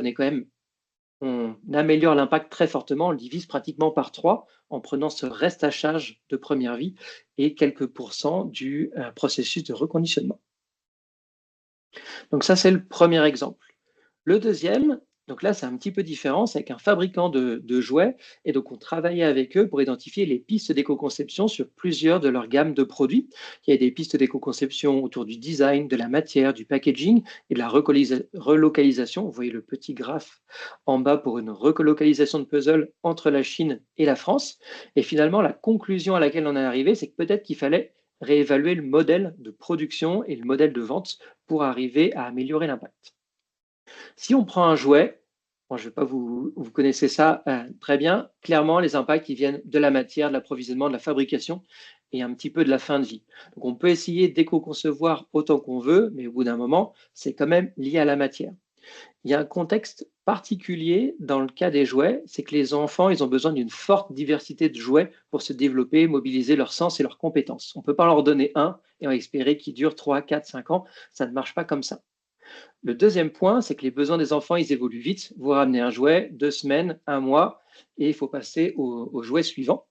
on améliore l'impact très fortement, on le divise pratiquement par 3 en prenant ce reste à charge de première vie et quelques pourcents du processus de reconditionnement. Donc ça, c'est le premier exemple. Le deuxième, donc là, c'est un petit peu différent, c'est avec un fabricant de jouets. Et donc, on travaillait avec eux pour identifier les pistes d'éco-conception sur plusieurs de leurs gammes de produits. Il y a des pistes d'éco-conception autour du design, de la matière, du packaging et de la relocalisation. Vous voyez le petit graphe en bas pour une relocalisation de puzzle entre la Chine et la France. Et finalement, la conclusion à laquelle on est arrivé, c'est que peut-être qu'il fallait réévaluer le modèle de production et le modèle de vente pour arriver à améliorer l'impact. Si on prend un jouet, je ne vais pas vous connaissez ça très bien, clairement, les impacts ils viennent de la matière, de l'approvisionnement, de la fabrication et un petit peu de la fin de vie. Donc, on peut essayer d'éco-concevoir autant qu'on veut, mais au bout d'un moment, c'est quand même lié à la matière. Il y a un contexte particulier dans le cas des jouets, c'est que les enfants, ils ont besoin d'une forte diversité de jouets pour se développer, mobiliser leurs sens et leurs compétences. On ne peut pas leur donner un et en espérer qu'il dure 3, 4, 5 ans. Ça ne marche pas comme ça. Le deuxième point, c'est que les besoins des enfants, ils évoluent vite. Vous ramenez un jouet, 2 semaines, 1 mois, et il faut passer au jouet suivant.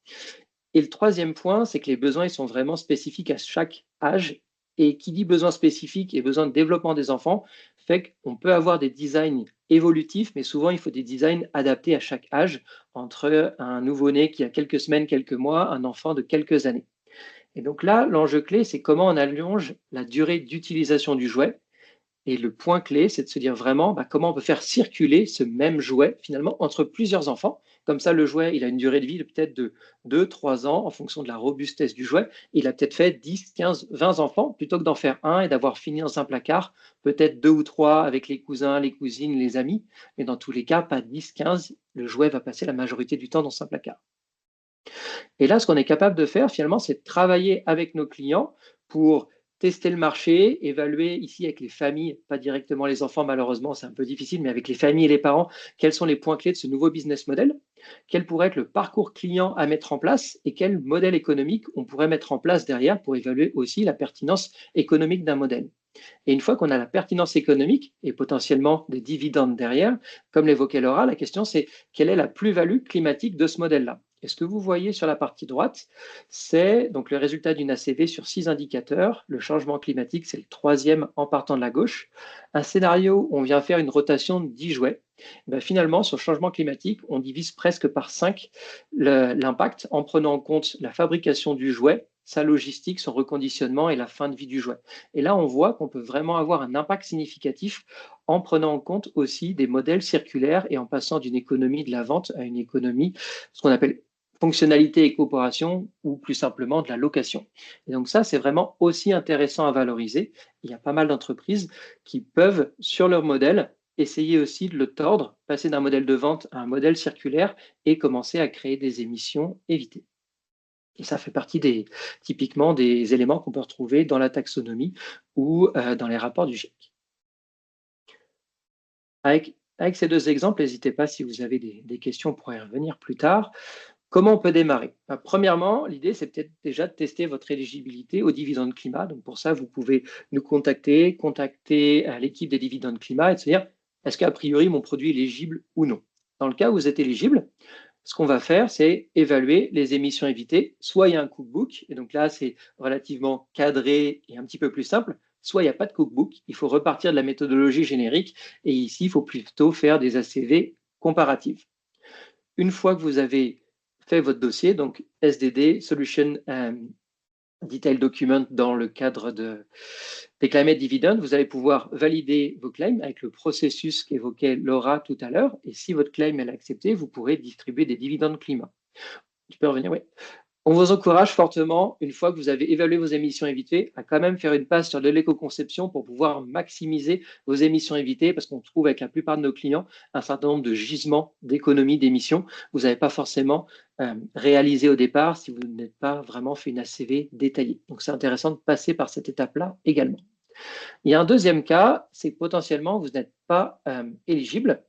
Et le troisième point, c'est que les besoins, ils sont vraiment spécifiques à chaque âge. Et qui dit besoin spécifique et besoin de développement des enfants, fait qu'on peut avoir des designs évolutifs, mais souvent, il faut des designs adaptés à chaque âge, entre un nouveau-né qui a quelques semaines, quelques mois, un enfant de quelques années. Et donc là, l'enjeu clé, c'est comment on allonge la durée d'utilisation du jouet. Et le point clé, c'est de se dire vraiment comment on peut faire circuler ce même jouet finalement entre plusieurs enfants. Comme ça, le jouet, il a une durée de vie de peut-être de 2-3 ans en fonction de la robustesse du jouet. Il a peut-être fait 10, 15, 20 enfants plutôt que d'en faire un et d'avoir fini dans un placard, peut-être 2 ou 3 avec les cousins, les cousines, les amis. Mais dans tous les cas, pas 10, 15. Le jouet va passer la majorité du temps dans un placard. Et là, ce qu'on est capable de faire finalement, c'est de travailler avec nos clients pour tester le marché, évaluer ici avec les familles, pas directement les enfants malheureusement, c'est un peu difficile, mais avec les familles et les parents, quels sont les points clés de ce nouveau business model, quel pourrait être le parcours client à mettre en place et quel modèle économique on pourrait mettre en place derrière pour évaluer aussi la pertinence économique d'un modèle. Et une fois qu'on a la pertinence économique et potentiellement des dividendes derrière, comme l'évoquait Laura, la question c'est quelle est la plus-value climatique de ce modèle-là? Et ce que vous voyez sur la partie droite, c'est donc le résultat d'une ACV sur 6 indicateurs. Le changement climatique, c'est le troisième en partant de la gauche. Un scénario où on vient faire une rotation de 10 jouets. Finalement, sur le changement climatique, on divise presque par 5 l'impact en prenant en compte la fabrication du jouet, sa logistique, son reconditionnement et la fin de vie du jouet. Et là, on voit qu'on peut vraiment avoir un impact significatif en prenant en compte aussi des modèles circulaires et en passant d'une économie de la vente à une économie, ce qu'on appelle fonctionnalité et coopération ou plus simplement de la location. Et donc ça, c'est vraiment aussi intéressant à valoriser. Il y a pas mal d'entreprises qui peuvent, sur leur modèle, essayez aussi de le tordre, passer d'un modèle de vente à un modèle circulaire et commencer à créer des émissions évitées. Et ça fait partie typiquement des éléments qu'on peut retrouver dans la taxonomie ou dans les rapports du GIEC. Avec ces deux exemples, n'hésitez pas si vous avez des questions, on pourra y revenir plus tard. Comment on peut démarrer? Premièrement, l'idée, c'est peut-être déjà de tester votre éligibilité aux dividendes climat. Donc pour ça, vous pouvez nous contacter l'équipe des dividendes climat et de se dire, est-ce qu'a priori mon produit est éligible ou non? Dans le cas où vous êtes éligible, ce qu'on va faire, c'est évaluer les émissions évitées. Soit il y a un cookbook, et donc là, c'est relativement cadré et un petit peu plus simple. Soit il n'y a pas de cookbook, il faut repartir de la méthodologie générique, et ici, il faut plutôt faire des ACV comparatives. Une fois que vous avez fait votre dossier, donc SDD, Solution Detail Document dans le cadre des Climate Dividends, vous allez pouvoir valider vos claims avec le processus qu'évoquait Laura tout à l'heure. Et si votre claim est accepté, vous pourrez distribuer des dividendes climat. Tu peux revenir, oui. On vous encourage fortement, une fois que vous avez évalué vos émissions évitées, à quand même faire une passe sur de l'éco-conception pour pouvoir maximiser vos émissions évitées, parce qu'on trouve avec la plupart de nos clients un certain nombre de gisements d'économies d'émissions. Vous n'avez pas forcément réalisé au départ si vous n'êtes pas vraiment fait une ACV détaillée. Donc c'est intéressant de passer par cette étape-là également. Il y a un deuxième cas, c'est que potentiellement vous n'êtes pas éligible.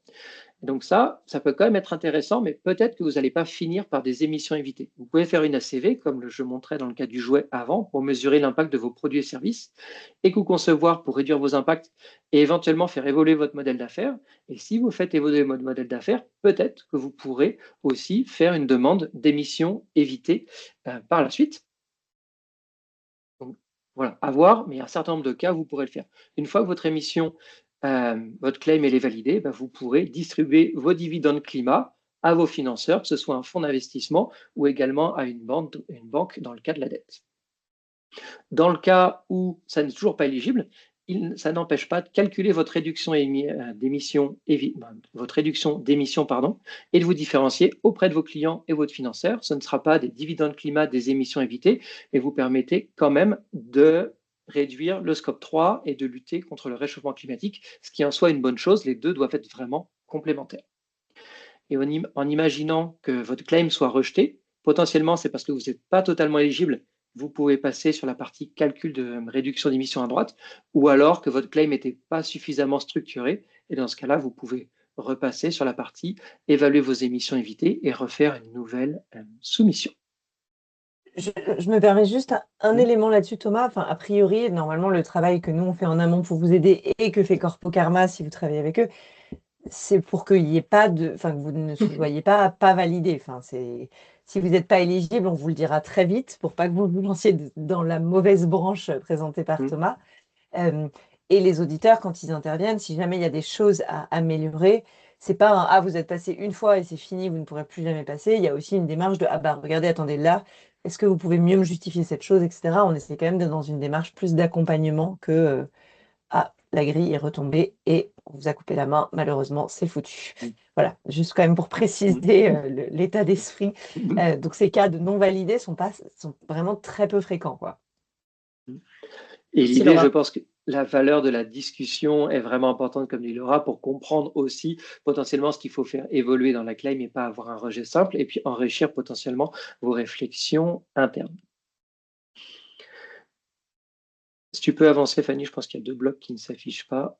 Donc ça peut quand même être intéressant, mais peut-être que vous n'allez pas finir par des émissions évitées. Vous pouvez faire une ACV, comme je montrais dans le cas du jouet avant, pour mesurer l'impact de vos produits et services, éco-concevoir pour réduire vos impacts et éventuellement faire évoluer votre modèle d'affaires. Et si vous faites évoluer votre modèle d'affaires, peut-être que vous pourrez aussi faire une demande d'émissions évitées par la suite. Donc voilà, à voir, mais il y a un certain nombre de cas, vous pourrez le faire. Une fois que votre claim est validé, vous pourrez distribuer vos dividendes climat à vos financeurs, que ce soit un fonds d'investissement ou également à une banque dans le cas de la dette. Dans le cas où ça n'est toujours pas éligible, ça n'empêche pas de calculer votre réduction d'émissions et de vous différencier auprès de vos clients et votre financeur. Ce ne sera pas des dividendes climat, des émissions évitées, mais vous permettez quand même de réduire le scope 3 et de lutter contre le réchauffement climatique, ce qui en soit une bonne chose. Les deux doivent être vraiment complémentaires. Et en imaginant que votre claim soit rejeté, potentiellement c'est parce que vous n'êtes pas totalement éligible, vous pouvez passer sur la partie calcul de réduction d'émissions à droite, ou alors que votre claim n'était pas suffisamment structuré, et dans ce cas-là, vous pouvez repasser sur la partie évaluer vos émissions évitées et refaire une nouvelle soumission. Je me permets juste un élément là-dessus, Thomas. Enfin, a priori, normalement, le travail que nous, on fait en amont pour vous aider et que fait Corpo Karma, si vous travaillez avec eux, c'est pour qu'il n'y ait pas que vous ne soyez pas validé. Enfin, si vous n'êtes pas éligible, on vous le dira très vite pour pas que vous vous lanciez dans la mauvaise branche présentée par Thomas. Et les auditeurs, quand ils interviennent, si jamais il y a des choses à améliorer, c'est pas vous êtes passé une fois et c'est fini, vous ne pourrez plus jamais passer. Il y a aussi une démarche de regardez, attendez, là, est-ce que vous pouvez mieux me justifier cette chose, etc. On essaie quand même d'être dans une démarche plus d'accompagnement que la grille est retombée et on vous a coupé la main, malheureusement, c'est foutu. Voilà, juste quand même pour préciser l'état d'esprit. Donc ces cas de non validés sont vraiment très peu fréquents, quoi. Et l'idée, je pense que la valeur de la discussion est vraiment importante, comme dit Laura, pour comprendre aussi potentiellement ce qu'il faut faire évoluer dans la claim et pas avoir un rejet simple, et puis enrichir potentiellement vos réflexions internes. Si tu peux avancer, Fanny, je pense qu'il y a 2 blocs qui ne s'affichent pas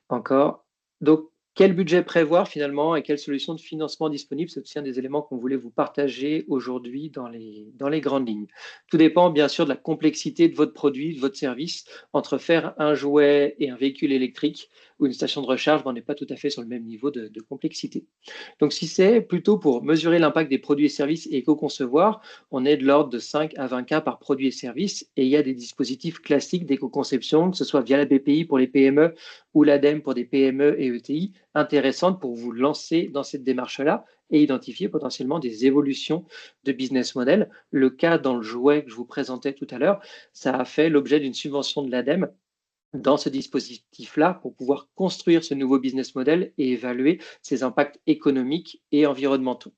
encore. Donc, quel budget prévoir finalement et quelles solutions de financement disponibles? C'est aussi un des éléments qu'on voulait vous partager aujourd'hui dans les grandes lignes. Tout dépend bien sûr de la complexité de votre produit, de votre service. Entre faire un jouet et un véhicule électrique ou une station de recharge, on n'est pas tout à fait sur le même niveau de complexité. Donc si c'est plutôt pour mesurer l'impact des produits et services et éco-concevoir, on est de l'ordre de 5 à 20 cas par produit et service, et il y a des dispositifs classiques d'éco-conception, que ce soit via la BPI pour les PME ou l'ADEME pour des PME et ETI, intéressantes pour vous lancer dans cette démarche-là et identifier potentiellement des évolutions de business model. Le cas dans le jouet que je vous présentais tout à l'heure, ça a fait l'objet d'une subvention de l'ADEME dans ce dispositif-là pour pouvoir construire ce nouveau business model et évaluer ses impacts économiques et environnementaux.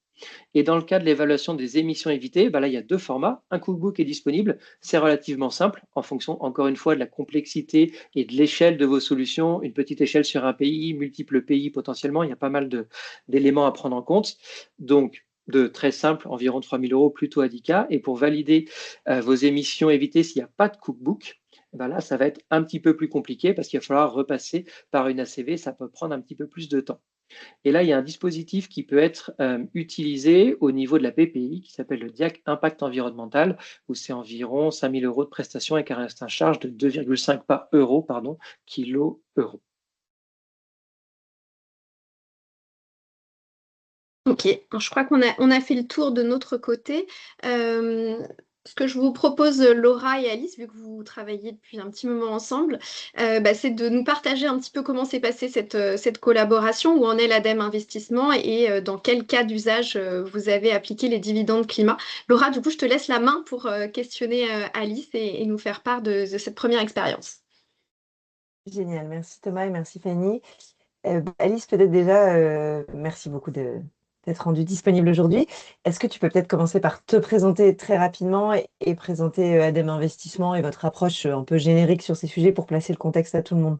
Et dans le cas de l'évaluation des émissions évitées, là, il y a 2 formats. Un cookbook est disponible. C'est relativement simple en fonction, encore une fois, de la complexité et de l'échelle de vos solutions. Une petite échelle sur un pays, multiples pays potentiellement. Il y a pas mal d'éléments à prendre en compte. Donc, de très simple, environ 3 000 € plutôt à 10 cas. Et pour valider vos émissions évitées, s'il n'y a pas de cookbook, là, ça va être un petit peu plus compliqué parce qu'il va falloir repasser par une ACV. Ça peut prendre un petit peu plus de temps. Et là, il y a un dispositif qui peut être utilisé au niveau de la BPI qui s'appelle le DIAC Impact Environnemental, où c'est environ 5 000 € de prestations avec un reste à charge de 2,5 euros, kilo-euro. Ok, je crois qu'on a fait le tour de notre côté. Ce que je vous propose, Laura et Alice, vu que vous travaillez depuis un petit moment ensemble, c'est de nous partager un petit peu comment s'est passée cette collaboration, où en est l'ADEME Investissement et dans quel cas d'usage vous avez appliqué les dividendes climat. Laura, du coup, je te laisse la main pour questionner Alice et nous faire part de cette première expérience. Génial, merci Thomas et merci Fanny. Alice, peut-être déjà, merci beaucoup d'être rendue disponible aujourd'hui. Est-ce que tu peux peut-être commencer par te présenter très rapidement et présenter ADEME Investissement et votre approche un peu générique sur ces sujets pour placer le contexte à tout le monde?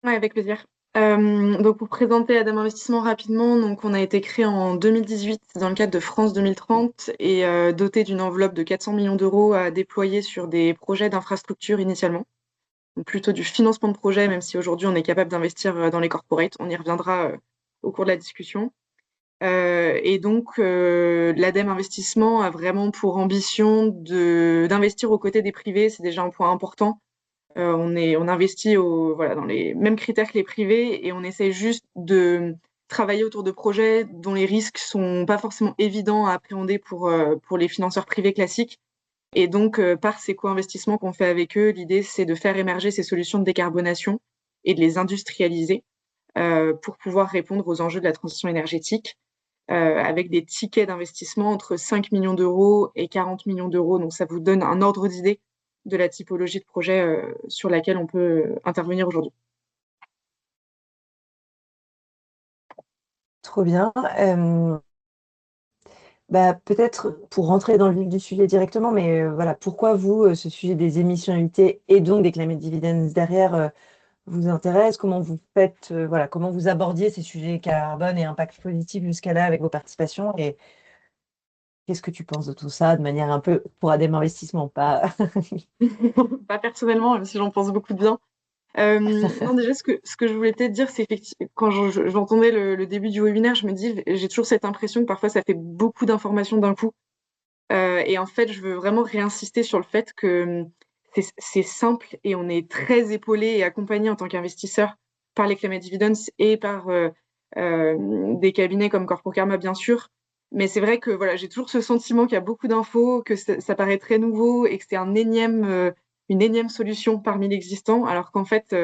Oui, avec plaisir. Donc pour présenter ADEME Investissement rapidement, donc on a été créé en 2018 dans le cadre de France 2030 et doté d'une enveloppe de 400 millions d'euros à déployer sur des projets d'infrastructure initialement. Donc plutôt du financement de projet, même si aujourd'hui on est capable d'investir dans les corporates. On y reviendra au cours de la discussion. Et donc l'ADEME Investissement a vraiment pour ambition d'investir aux côtés des privés. C'est déjà un point important. On investit dans les mêmes critères que les privés et on essaie juste de travailler autour de projets dont les risques sont pas forcément évidents à appréhender pour les financeurs privés classiques. Et donc, par ces co-investissements qu'on fait avec eux, l'idée, c'est de faire émerger ces solutions de décarbonation et de les industrialiser pour pouvoir répondre aux enjeux de la transition énergétique avec des tickets d'investissement entre 5 millions d'euros et 40 millions d'euros. Donc, ça vous donne un ordre d'idée de la typologie de projet sur laquelle on peut intervenir aujourd'hui. Trop bien. Peut-être pour rentrer dans le vif du sujet directement, mais voilà, pourquoi vous, ce sujet des émissions évitées et donc des climate dividends derrière vous intéresse? Comment vous faites, comment vous abordiez ces sujets carbone et impact positif jusqu'à là avec vos participations et qu'est-ce que tu penses de tout ça de manière un peu pour ADEME Investissement, pas Pas personnellement, même si j'en pense beaucoup de bien. Non, déjà, ce que je voulais peut-être dire, c'est effectivement, quand j'entendais le début du webinaire, je me dis, j'ai toujours cette impression que parfois ça fait beaucoup d'informations d'un coup. Et en fait, je veux vraiment réinsister sur le fait que c'est simple et on est très épaulé et accompagné en tant qu'investisseur par les Climate Dividends et par des cabinets comme Corpo Karma, bien sûr. Mais c'est vrai que voilà, j'ai toujours ce sentiment qu'il y a beaucoup d'infos, que ça paraît très nouveau et que c'est une énième solution parmi l'existant, alors qu'en fait,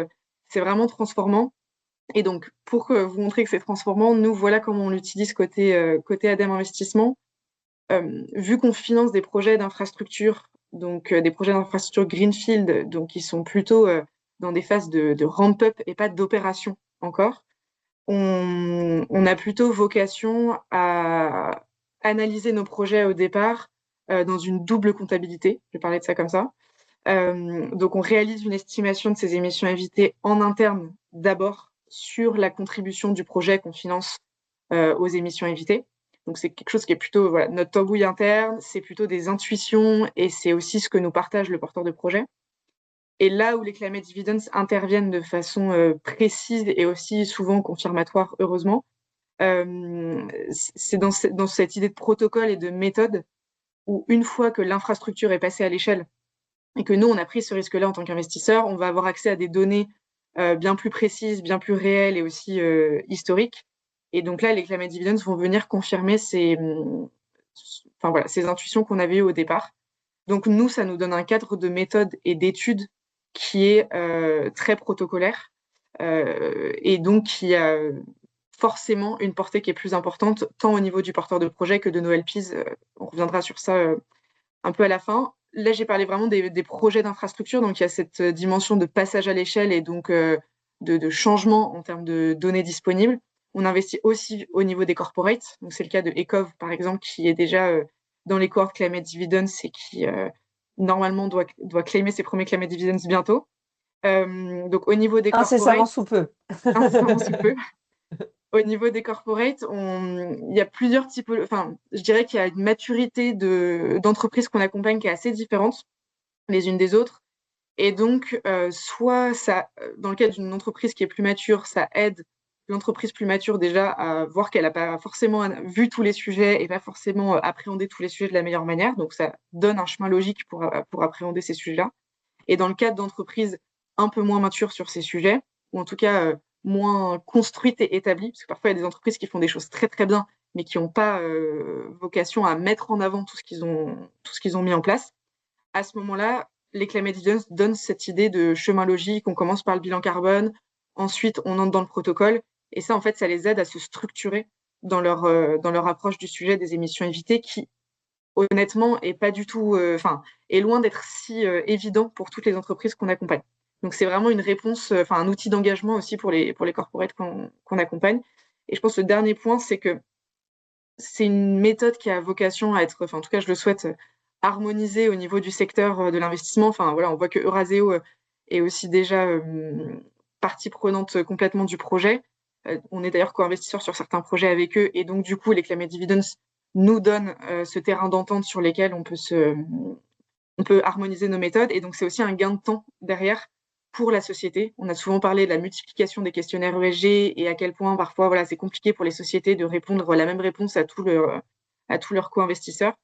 c'est vraiment transformant. Et donc, pour vous montrer que c'est transformant, nous, voilà comment on l'utilise côté ADEME Investissement. Vu qu'on finance des projets d'infrastructure, donc des projets d'infrastructure greenfield, donc qui sont plutôt dans des phases de ramp-up et pas d'opération encore, on a plutôt vocation à analyser nos projets au départ dans une double comptabilité. Je vais parler de ça comme ça. Donc, on réalise une estimation de ces émissions évitées en interne d'abord sur la contribution du projet qu'on finance aux émissions évitées. Donc, c'est quelque chose qui est plutôt notre tambouille interne, c'est plutôt des intuitions et c'est aussi ce que nous partage le porteur de projet. Et là où les climate dividends interviennent de façon précise et aussi souvent confirmatoire, heureusement, c'est dans cette idée de protocole et de méthode où une fois que l'infrastructure est passée à l'échelle et que nous, on a pris ce risque-là en tant qu'investisseur, on va avoir accès à des données bien plus précises, bien plus réelles et aussi historiques. Et donc là, les climate dividends vont venir confirmer ces intuitions qu'on avait eues au départ. Donc nous, ça nous donne un cadre de méthode et d'études qui est très protocolaire et donc qui a forcément une portée qui est plus importante, tant au niveau du porteur de projet que de nos LPs. On reviendra sur ça un peu à la fin. Là, j'ai parlé vraiment des projets d'infrastructure, donc il y a cette dimension de passage à l'échelle et donc de changement en termes de données disponibles. On investit aussi au niveau des corporates. Donc, c'est le cas de Ecov, par exemple, qui est déjà dans les cohortes Climate Dividends et qui, normalement, doit claimer ses premiers Climate Dividends bientôt. Donc, au niveau des Incessamment corporates, sous peu. incessamment sous peu. Au niveau des corporates, il y a plusieurs types. Enfin, je dirais qu'il y a une maturité d'entreprises qu'on accompagne qui est assez différente les unes des autres. Et donc, soit ça, dans le cas d'une entreprise qui est plus mature, ça aide l'entreprise plus mature déjà à voir qu'elle n'a pas forcément vu tous les sujets et pas forcément appréhendé tous les sujets de la meilleure manière. Donc, ça donne un chemin logique pour appréhender ces sujets-là. Et dans le cadre d'entreprises un peu moins matures sur ces sujets, ou en tout cas moins construites et établies, parce que parfois il y a des entreprises qui font des choses très très bien, mais qui n'ont pas vocation à mettre en avant tout ce qu'ils ont mis en place. À ce moment-là, les Climate Dividends donnent cette idée de chemin logique. On commence par le bilan carbone, ensuite on entre dans le protocole, et ça en fait ça les aide à se structurer dans leur approche du sujet des émissions évitées, qui honnêtement est pas du tout, est loin d'être si évident pour toutes les entreprises qu'on accompagne. Donc c'est vraiment une réponse, un outil d'engagement aussi pour les corporates qu'on accompagne. Et je pense que le dernier point, c'est que c'est une méthode qui a vocation à être, en tout cas je le souhaite, harmonisée au niveau du secteur de l'investissement. Enfin voilà, on voit que Euraseo est aussi déjà partie prenante complètement du projet. On est d'ailleurs co-investisseur sur certains projets avec eux, et donc du coup les Climate Dividends nous donnent ce terrain d'entente sur lesquels on peut harmoniser nos méthodes. Et donc c'est aussi un gain de temps derrière pour la société. On a souvent parlé de la multiplication des questionnaires ESG et à quel point parfois voilà, c'est compliqué pour les sociétés de répondre la même réponse à tous leurs co-investisseurs.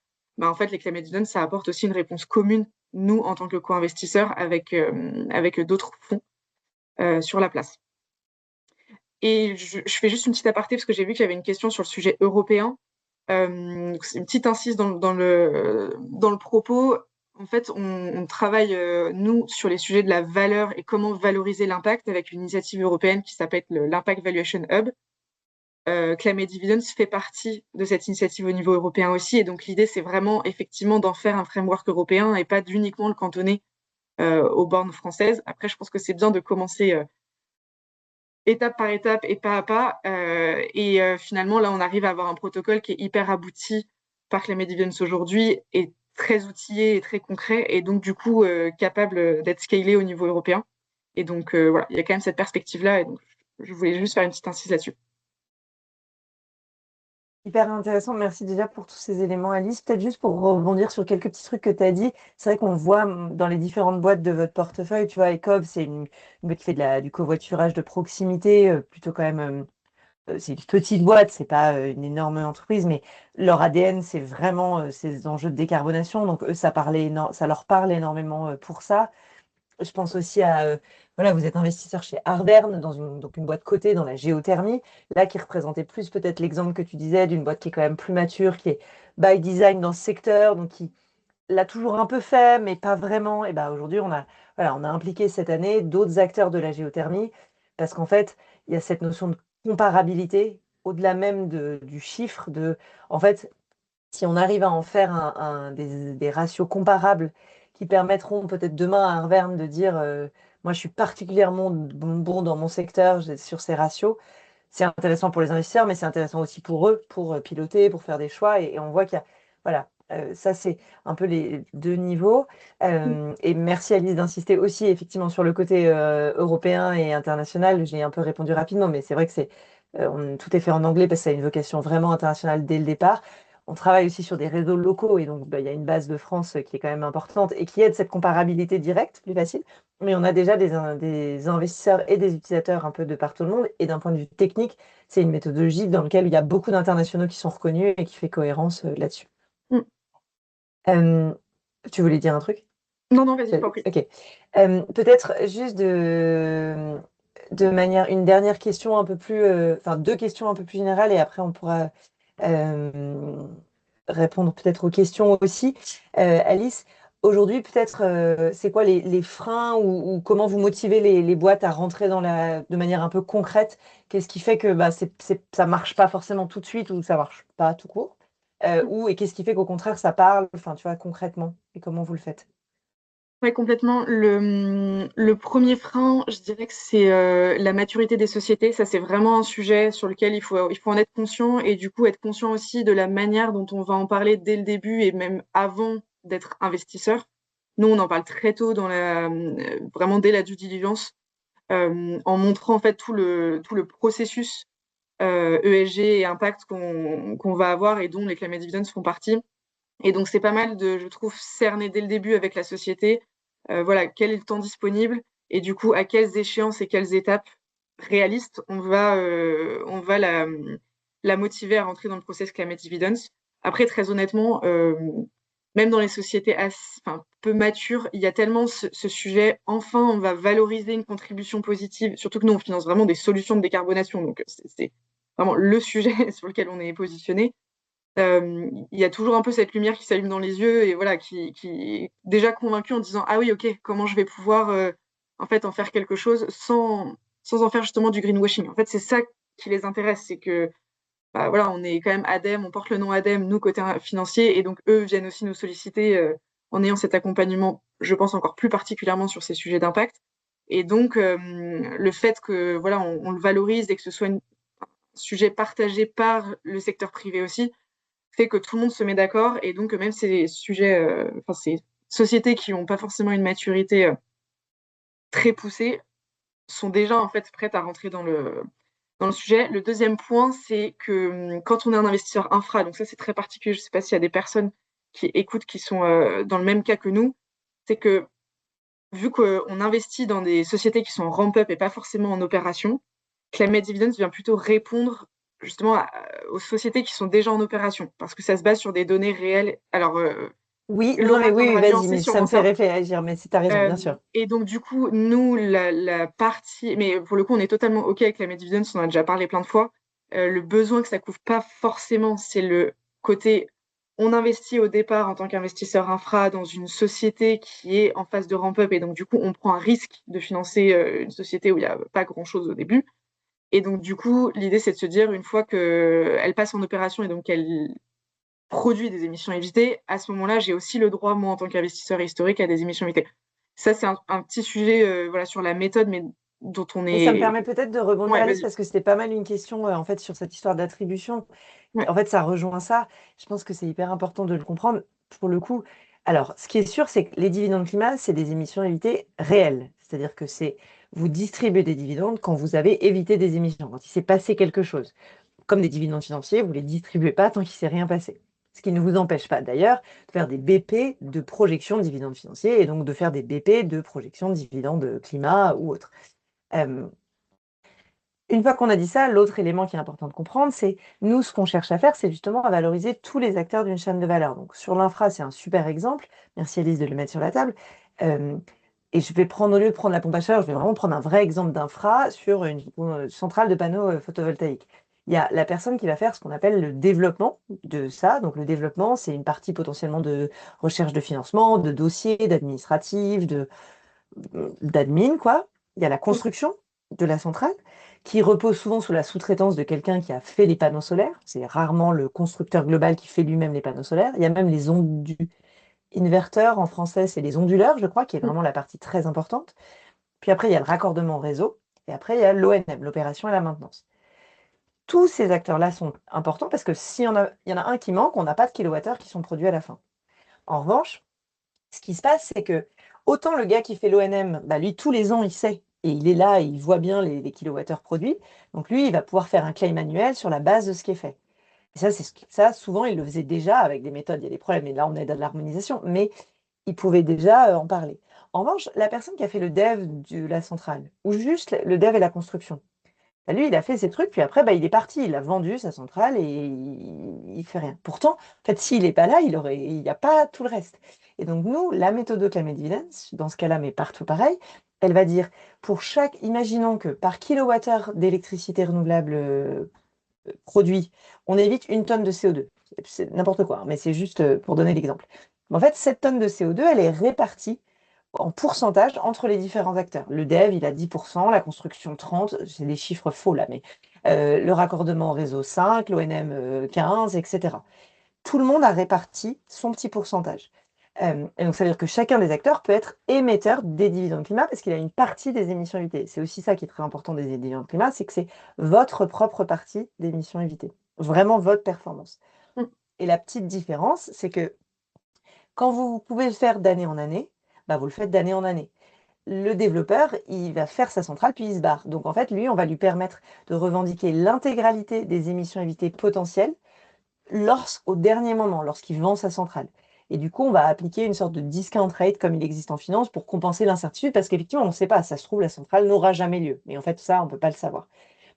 En fait, les Climate Dividends, ça apporte aussi une réponse commune, nous, en tant que co-investisseurs, avec d'autres fonds sur la place. Et je fais juste une petite aparté parce que j'ai vu qu'il y avait une question sur le sujet européen. C'est une petite incise dans le propos. En fait, on travaille, nous, sur les sujets de la valeur et comment valoriser l'impact avec une initiative européenne qui s'appelle l'Impact Valuation Hub. Climate Dividends fait partie de cette initiative au niveau européen aussi. Et donc, l'idée, c'est vraiment effectivement d'en faire un framework européen et pas d'uniquement le cantonner aux bornes françaises. Après, je pense que c'est bien de commencer étape par étape et pas à pas. Finalement, là, on arrive à avoir un protocole qui est hyper abouti par Climate Dividends aujourd'hui et très outillé et très concret, et donc du coup capable d'être scalé au niveau européen. Et donc voilà, il y a quand même cette perspective-là, et donc je voulais juste faire une petite incise là-dessus. Hyper intéressant, merci déjà pour tous ces éléments, Alice. Peut-être juste pour rebondir sur quelques petits trucs que tu as dit, c'est vrai qu'on voit dans les différentes boîtes de votre portefeuille, tu vois, Ecov, c'est une boîte qui fait du covoiturage de proximité, plutôt quand même, c'est une petite boîte, c'est pas une énorme entreprise, mais leur ADN, c'est vraiment ces enjeux de décarbonation, donc eux, ça leur parle énormément pour ça. Je pense aussi à, voilà, vous êtes investisseur chez Ardern, donc une boîte cotée dans la géothermie, là qui représentait plus peut-être l'exemple que tu disais d'une boîte qui est quand même plus mature, qui est by design dans ce secteur, donc qui l'a toujours un peu fait, mais pas vraiment. Et ben aujourd'hui, on a impliqué cette année d'autres acteurs de la géothermie, parce qu'en fait, il y a cette notion de comparabilité, au-delà même du chiffre, en fait, si on arrive à en faire des ratios comparables qui permettront peut-être demain à Arverne de dire moi je suis particulièrement bon dans mon secteur sur ces ratios, c'est intéressant pour les investisseurs, mais c'est intéressant aussi pour eux, pour piloter, pour faire des choix. Et on voit qu'il y a, voilà, ça c'est un peu les deux niveaux. Et merci Alice d'insister aussi effectivement sur le côté européen et international. J'ai un peu répondu rapidement, mais c'est vrai que tout est fait en anglais parce que ça a une vocation vraiment internationale dès le départ. On travaille aussi sur des réseaux locaux et donc il y a une base de France qui est quand même importante et qui aide cette comparabilité directe, plus facile. Mais on a déjà des investisseurs et des utilisateurs un peu de par tout le monde. Et d'un point de vue technique, c'est une méthodologie dans laquelle il y a beaucoup d'internationaux qui sont reconnus et qui fait cohérence là-dessus. Mm. Tu voulais dire un truc? Non, vas-y, je t'en prie. Ok. Peut-être juste une dernière question un peu plus, deux questions un peu plus générales et après on pourra répondre peut-être aux questions aussi. Alice, aujourd'hui, peut-être, c'est quoi les freins ou comment vous motivez les boîtes à rentrer de manière un peu concrète? Qu'est-ce qui fait que ça marche pas forcément tout de suite ou ça marche pas tout court? Et qu'est-ce qui fait qu'au contraire, ça parle, enfin, tu vois, concrètement? Et comment vous le faites? Ouais, complètement. Le premier frein, je dirais que c'est la maturité des sociétés. Ça, c'est vraiment un sujet sur lequel il faut en être conscient et du coup être conscient aussi de la manière dont on va en parler dès le début et même avant d'être investisseur. Nous, on en parle très tôt vraiment dès la due diligence, en montrant en fait tout le processus ESG et impact qu'on va avoir et dont les climate dividends font partie. Et donc, c'est pas mal de, je trouve, cerner dès le début avec la société, voilà, quel est le temps disponible et du coup, à quelles échéances et quelles étapes réalistes on va la motiver à rentrer dans le process Climate Dividends. Après, très honnêtement, même dans les sociétés enfin, peu matures, il y a tellement ce sujet. Enfin, on va valoriser une contribution positive, surtout que nous, on finance vraiment des solutions de décarbonation. Donc, c'est vraiment le sujet sur lequel on est positionné. Il y a toujours un peu cette lumière qui s'allume dans les yeux et voilà, qui est déjà convaincu en disant ah oui, ok, comment je vais pouvoir en fait en faire quelque chose sans en faire justement du greenwashing. En fait, c'est ça qui les intéresse, c'est que bah, voilà, on est quand même ADEME, on porte le nom ADEME, nous côté financier, et donc eux viennent aussi nous solliciter en ayant cet accompagnement, je pense encore plus particulièrement sur ces sujets d'impact. Et donc le fait que voilà, on le valorise et que ce soit un sujet partagé par le secteur privé aussi fait que tout le monde se met d'accord et donc même ces sujets, enfin ces sociétés qui n'ont pas forcément une maturité très poussée sont déjà en fait prêtes à rentrer dans le sujet. Le deuxième point, c'est que quand on est un investisseur infra, donc ça c'est très particulier, je ne sais pas s'il y a des personnes qui écoutent qui sont dans le même cas que nous, c'est que vu qu'on investit dans des sociétés qui sont en ramp-up et pas forcément en opération, Climate Dividends vient plutôt répondre justement aux sociétés qui sont déjà en opération, parce que ça se base sur des données réelles. Alors, Oui, non, mais Laura oui, oui, viendra vas-y, nuancer mais ça sûrement me fait ça. réfléchir, mais tu as raison, bien sûr. Et donc, du coup, nous, la partie, mais pour le coup, on est totalement OK avec Climate Dividends, on en a déjà parlé plein de fois. Le besoin que ça couvre pas forcément, c'est le côté on investit au départ en tant qu'investisseur infra dans une société qui est en phase de ramp-up et donc du coup on prend un risque de financer une société où il n'y a pas grand-chose au début. Et donc du coup l'idée c'est de se dire une fois qu'elle passe en opération et donc qu'elle produit des émissions évitées, à ce moment-là j'ai aussi le droit moi en tant qu'investisseur historique à des émissions évitées. Ça c'est un petit sujet voilà, sur la méthode mais dont on Et ça me est... permet peut-être de rebondir, Ouais, Alice, vas-y. parce que c'était pas mal une question en fait sur cette histoire d'attribution. Ouais. En fait, ça rejoint ça. Je pense que c'est hyper important de le comprendre. Pour le coup, alors, ce qui est sûr, c'est que les dividendes climat, c'est des émissions évitées réelles. C'est-à-dire que c'est vous distribuez des dividendes quand vous avez évité des émissions, quand il s'est passé quelque chose. Comme des dividendes financiers, vous ne les distribuez pas tant qu'il ne s'est rien passé. Ce qui ne vous empêche pas d'ailleurs de faire des BP de projection de dividendes financiers et donc de faire des BP de projection de dividendes climat ou autres. Euh, une fois qu'on a dit ça, l'autre élément qui est important de comprendre, c'est nous, ce qu'on cherche à faire, c'est justement à valoriser tous les acteurs d'une chaîne de valeur. Donc sur l'infra, c'est un super exemple. Merci Alice de le mettre sur la table. Euh, et je vais prendre, au lieu de prendre la pompe à chaleur, je vais vraiment prendre un vrai exemple d'infra sur une centrale de panneaux photovoltaïques. Il y a la personne qui va faire ce qu'on appelle le développement de ça. Donc le développement, c'est une partie potentiellement de recherche de financement, de dossiers, d'administratif, d'admin, quoi. Il y a la construction de la centrale qui repose souvent sous la sous-traitance de quelqu'un qui a fait les panneaux solaires. C'est rarement le constructeur global qui fait lui-même les panneaux solaires. Il y a même les inverteurs, en français, c'est les onduleurs, je crois, qui est vraiment la partie très importante. Puis après, il y a le raccordement au réseau. Et après, il y a l'ONM, l'opération et la maintenance. Tous ces acteurs-là sont importants parce que il y en a un qui manque, on n'a pas de kilowattheures qui sont produits à la fin. En revanche, ce qui se passe, c'est que autant le gars qui fait l'ONM, bah lui, tous les ans, il sait, et il est là, et il voit bien les kilowattheures produits. Donc lui, il va pouvoir faire un claim annuel sur la base de ce qui est fait. Et ça, ça, souvent, il le faisait déjà avec des méthodes. Il y a des problèmes, et là, on est dans l'harmonisation, mais il pouvait déjà en parler. En revanche, la personne qui a fait le dev de la centrale, ou juste le dev et la construction, bah, lui, il a fait ses trucs, puis après, bah, il est parti, il a vendu sa centrale et il fait rien. Pourtant, en fait, s'il n'est pas là, il n'y a pas tout le reste. Et donc, nous, la méthode Climate Dividends, dans ce cas-là, mais partout pareil, elle va dire, imaginons que par kilowattheure d'électricité renouvelable produit, on évite 1 tonne de CO2. C'est n'importe quoi, hein, mais c'est juste pour donner l'exemple. En fait, cette tonne de CO2, elle est répartie en pourcentage entre les différents acteurs. Le dev, il a 10%, la construction 30%, c'est des chiffres faux là, mais le raccordement au réseau 5%, l'ONM 15%, etc. Tout le monde a réparti son petit pourcentage. Et donc, ça veut dire que chacun des acteurs peut être émetteur des dividendes climat parce qu'il a une partie des émissions évitées. C'est aussi ça qui est très important des dividendes climat, c'est que c'est votre propre partie d'émissions évitées, vraiment votre performance. Mm. Et la petite différence, c'est que quand vous pouvez le faire d'année en année, bah, vous le faites d'année en année. Le développeur, il va faire sa centrale, puis il se barre. Donc, en fait, lui, on va lui permettre de revendiquer l'intégralité des émissions évitées potentielles au dernier moment, lorsqu'il vend sa centrale. Et du coup, on va appliquer une sorte de discount rate comme il existe en finance pour compenser l'incertitude, parce qu'effectivement, on ne sait pas, ça se trouve, la centrale n'aura jamais lieu. Mais en fait, ça, on ne peut pas le savoir.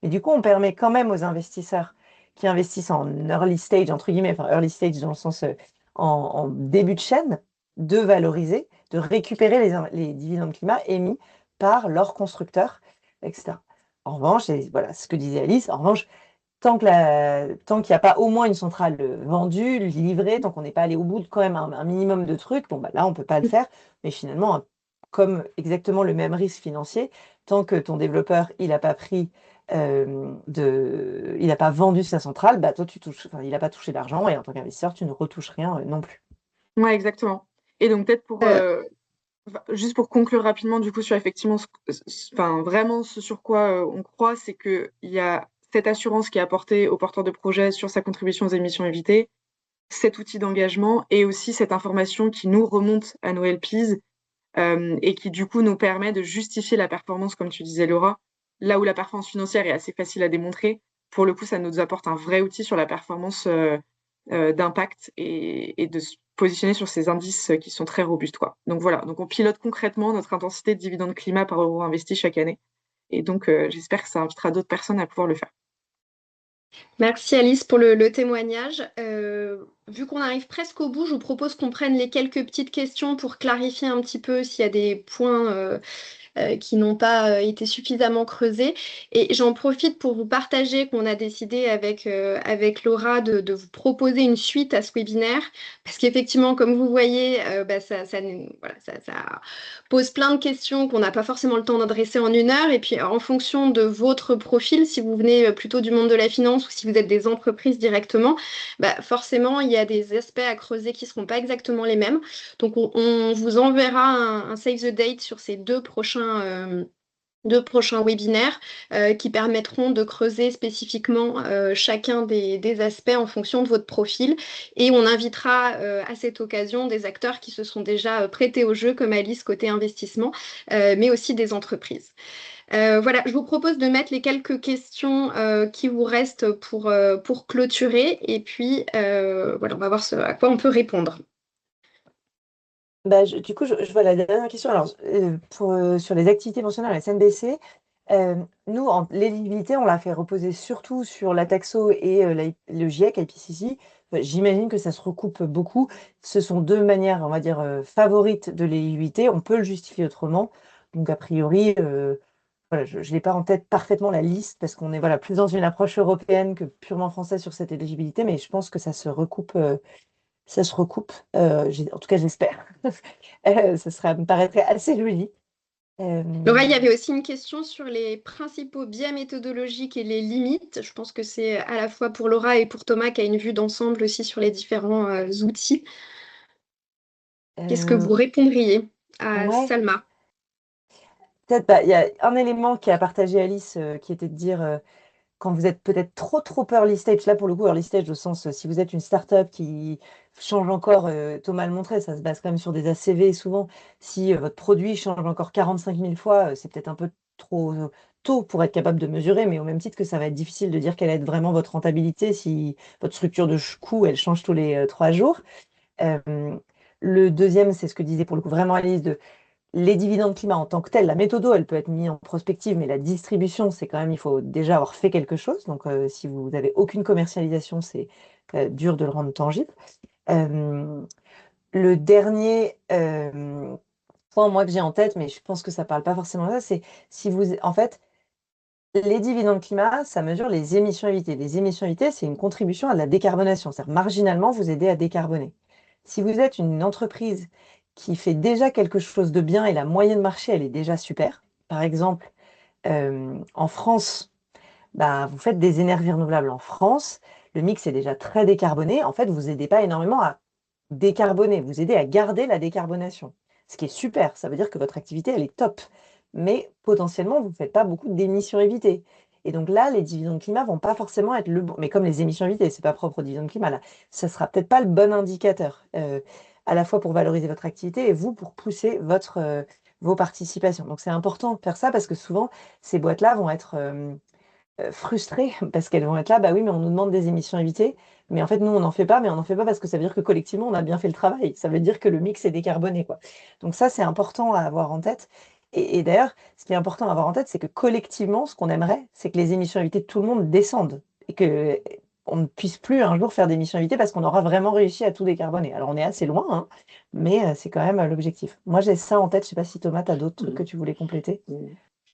Mais du coup, on permet quand même aux investisseurs qui investissent en early stage, entre guillemets, enfin early stage dans le sens en début de chaîne, de valoriser, de récupérer les dividendes climat émis par leurs constructeurs, etc. En revanche, et voilà ce que disait Alice, en revanche, tant qu'il n'y a pas au moins une centrale vendue, livrée, tant qu'on n'est pas allé au bout de quand même un minimum de trucs, bon, bah, là, on ne peut pas le faire. Mais finalement, comme exactement le même risque financier, tant que ton développeur, il n'a pas il n'a pas vendu sa centrale, bah, toi, il n'a pas touché d'argent et en tant qu'investisseur, tu ne retouches rien non plus. Ouais, exactement. Et donc peut-être Euh, juste pour conclure rapidement du coup sur effectivement enfin vraiment ce sur quoi on croit, c'est que il y a cette assurance qui est apportée au porteur de projet sur sa contribution aux émissions évitées, cet outil d'engagement et aussi cette information qui nous remonte à nos LPs et qui du coup nous permet de justifier la performance, comme tu disais Laura, là où la performance financière est assez facile à démontrer. Pour le coup, ça nous apporte un vrai outil sur la performance d'impact et de se positionner sur ces indices qui sont très robustes, quoi. Donc voilà, donc on pilote concrètement notre intensité de dividende climat par euro investi chaque année. Et donc j'espère que ça invitera d'autres personnes à pouvoir le faire. Merci Alice pour le témoignage. Vu qu'on arrive presque au bout, je vous propose qu'on prenne les quelques petites questions pour clarifier un petit peu s'il y a des points qui n'ont pas été suffisamment creusés. Et j'en profite pour vous partager qu'on a décidé avec Laura de vous proposer une suite à ce webinaire, parce qu'effectivement, comme vous voyez, voilà, ça pose plein de questions qu'on n'a pas forcément le temps d'adresser en 1 heure. Et puis, en fonction de votre profil, si vous venez plutôt du monde de la finance ou si vous êtes des entreprises directement, bah, forcément, il y a des aspects à creuser qui ne seront pas exactement les mêmes. Donc, on vous enverra un save the date sur ces deux prochains webinaires qui permettront de creuser spécifiquement chacun des aspects en fonction de votre profil. Et on invitera à cette occasion des acteurs qui se sont déjà prêtés au jeu, comme Alice côté investissement, mais aussi des entreprises. Voilà, je vous propose de mettre les quelques questions qui vous restent pour clôturer. Et puis, voilà, on va voir à quoi on peut répondre. Bah, du coup, je vois la dernière question. Alors, sur les activités mentionnées à la SNBC, nous, l'éligibilité, on l'a fait reposer surtout sur la Taxo et le GIEC, IPCC. J'imagine que ça se recoupe beaucoup. Ce sont deux manières, on va dire, favorites de l'éligibilité. On peut le justifier autrement. Donc, a priori, voilà, je n'ai pas en tête parfaitement la liste parce qu'on est voilà, plus dans une approche européenne que purement française sur cette éligibilité, mais je pense que ça se recoupe. En tout cas, j'espère. Ça me paraîtrait assez joli. Euh, Laura, il y avait aussi une question sur les principaux biais méthodologiques et les limites. Je pense que c'est à la fois pour Laura et pour Thomas qui a une vue d'ensemble aussi sur les différents outils. Qu'est-ce que euh, vous répondriez à ouais, Salma? peut-être, bah, il y a un élément qui a partagé Alice, qui était de dire quand vous êtes peut-être trop early stage, là pour le coup, early stage au sens, si vous êtes une startup qui change encore, Thomas le montrait, ça se base quand même sur des ACV souvent, si votre produit change encore 45 000 fois, c'est peut-être un peu trop tôt pour être capable de mesurer, mais au même titre que ça va être difficile de dire quelle va être vraiment votre rentabilité si votre structure de coût, elle change tous les 3 jours. Euh, le deuxième, c'est ce que disait pour le coup vraiment Alice, les dividendes climat en tant que tels, la méthode, elle peut être mise en prospective, mais la distribution, c'est quand même, il faut déjà avoir fait quelque chose. Donc, si vous n'avez aucune commercialisation, c'est dur de le rendre tangible. Euh, le dernier point, moi, que j'ai en tête, mais je pense que ça ne parle pas forcément de ça, c'est si vous, en fait, les dividendes climat, ça mesure les émissions évitées. Les émissions évitées, c'est une contribution à la décarbonation. C'est-à-dire, marginalement, vous aider à décarboner. Si vous êtes une entreprise qui fait déjà quelque chose de bien et la moyenne marché, elle est déjà super, par exemple, en France, bah, vous faites des énergies renouvelables en France, le mix est déjà très décarboné. En fait, vous aidez pas énormément à décarboner, vous aider à garder la décarbonation. Ce qui est super, ça veut dire que votre activité, elle est top. Mais potentiellement, vous ne faites pas beaucoup d'émissions évitées. Et donc là, les dividendes climat vont pas forcément être le bon. Mais comme les émissions évitées, c'est pas propre aux dividendes climat, là, ça sera peut-être pas le bon indicateur, à la fois pour valoriser votre activité et vous pour pousser vos participations. Donc c'est important de faire ça parce que souvent, ces boîtes-là vont être frustrées parce qu'elles vont être là, bah oui, mais on nous demande des émissions évitées, mais en fait, nous, on n'en fait pas, mais on n'en fait pas parce que ça veut dire que collectivement, on a bien fait le travail. Ça veut dire que le mix est décarboné, quoi. Donc ça, c'est important à avoir en tête. Et d'ailleurs, ce qui est important à avoir en tête, c'est que collectivement, ce qu'on aimerait, c'est que les émissions évitées de tout le monde descendent et que on ne puisse plus un jour faire d'émissions évitées parce qu'on aura vraiment réussi à tout décarboner. Alors, on est assez loin, hein, mais c'est quand même l'objectif. Moi, j'ai ça en tête. Je sais pas si Thomas, tu as d'autres trucs que tu voulais compléter.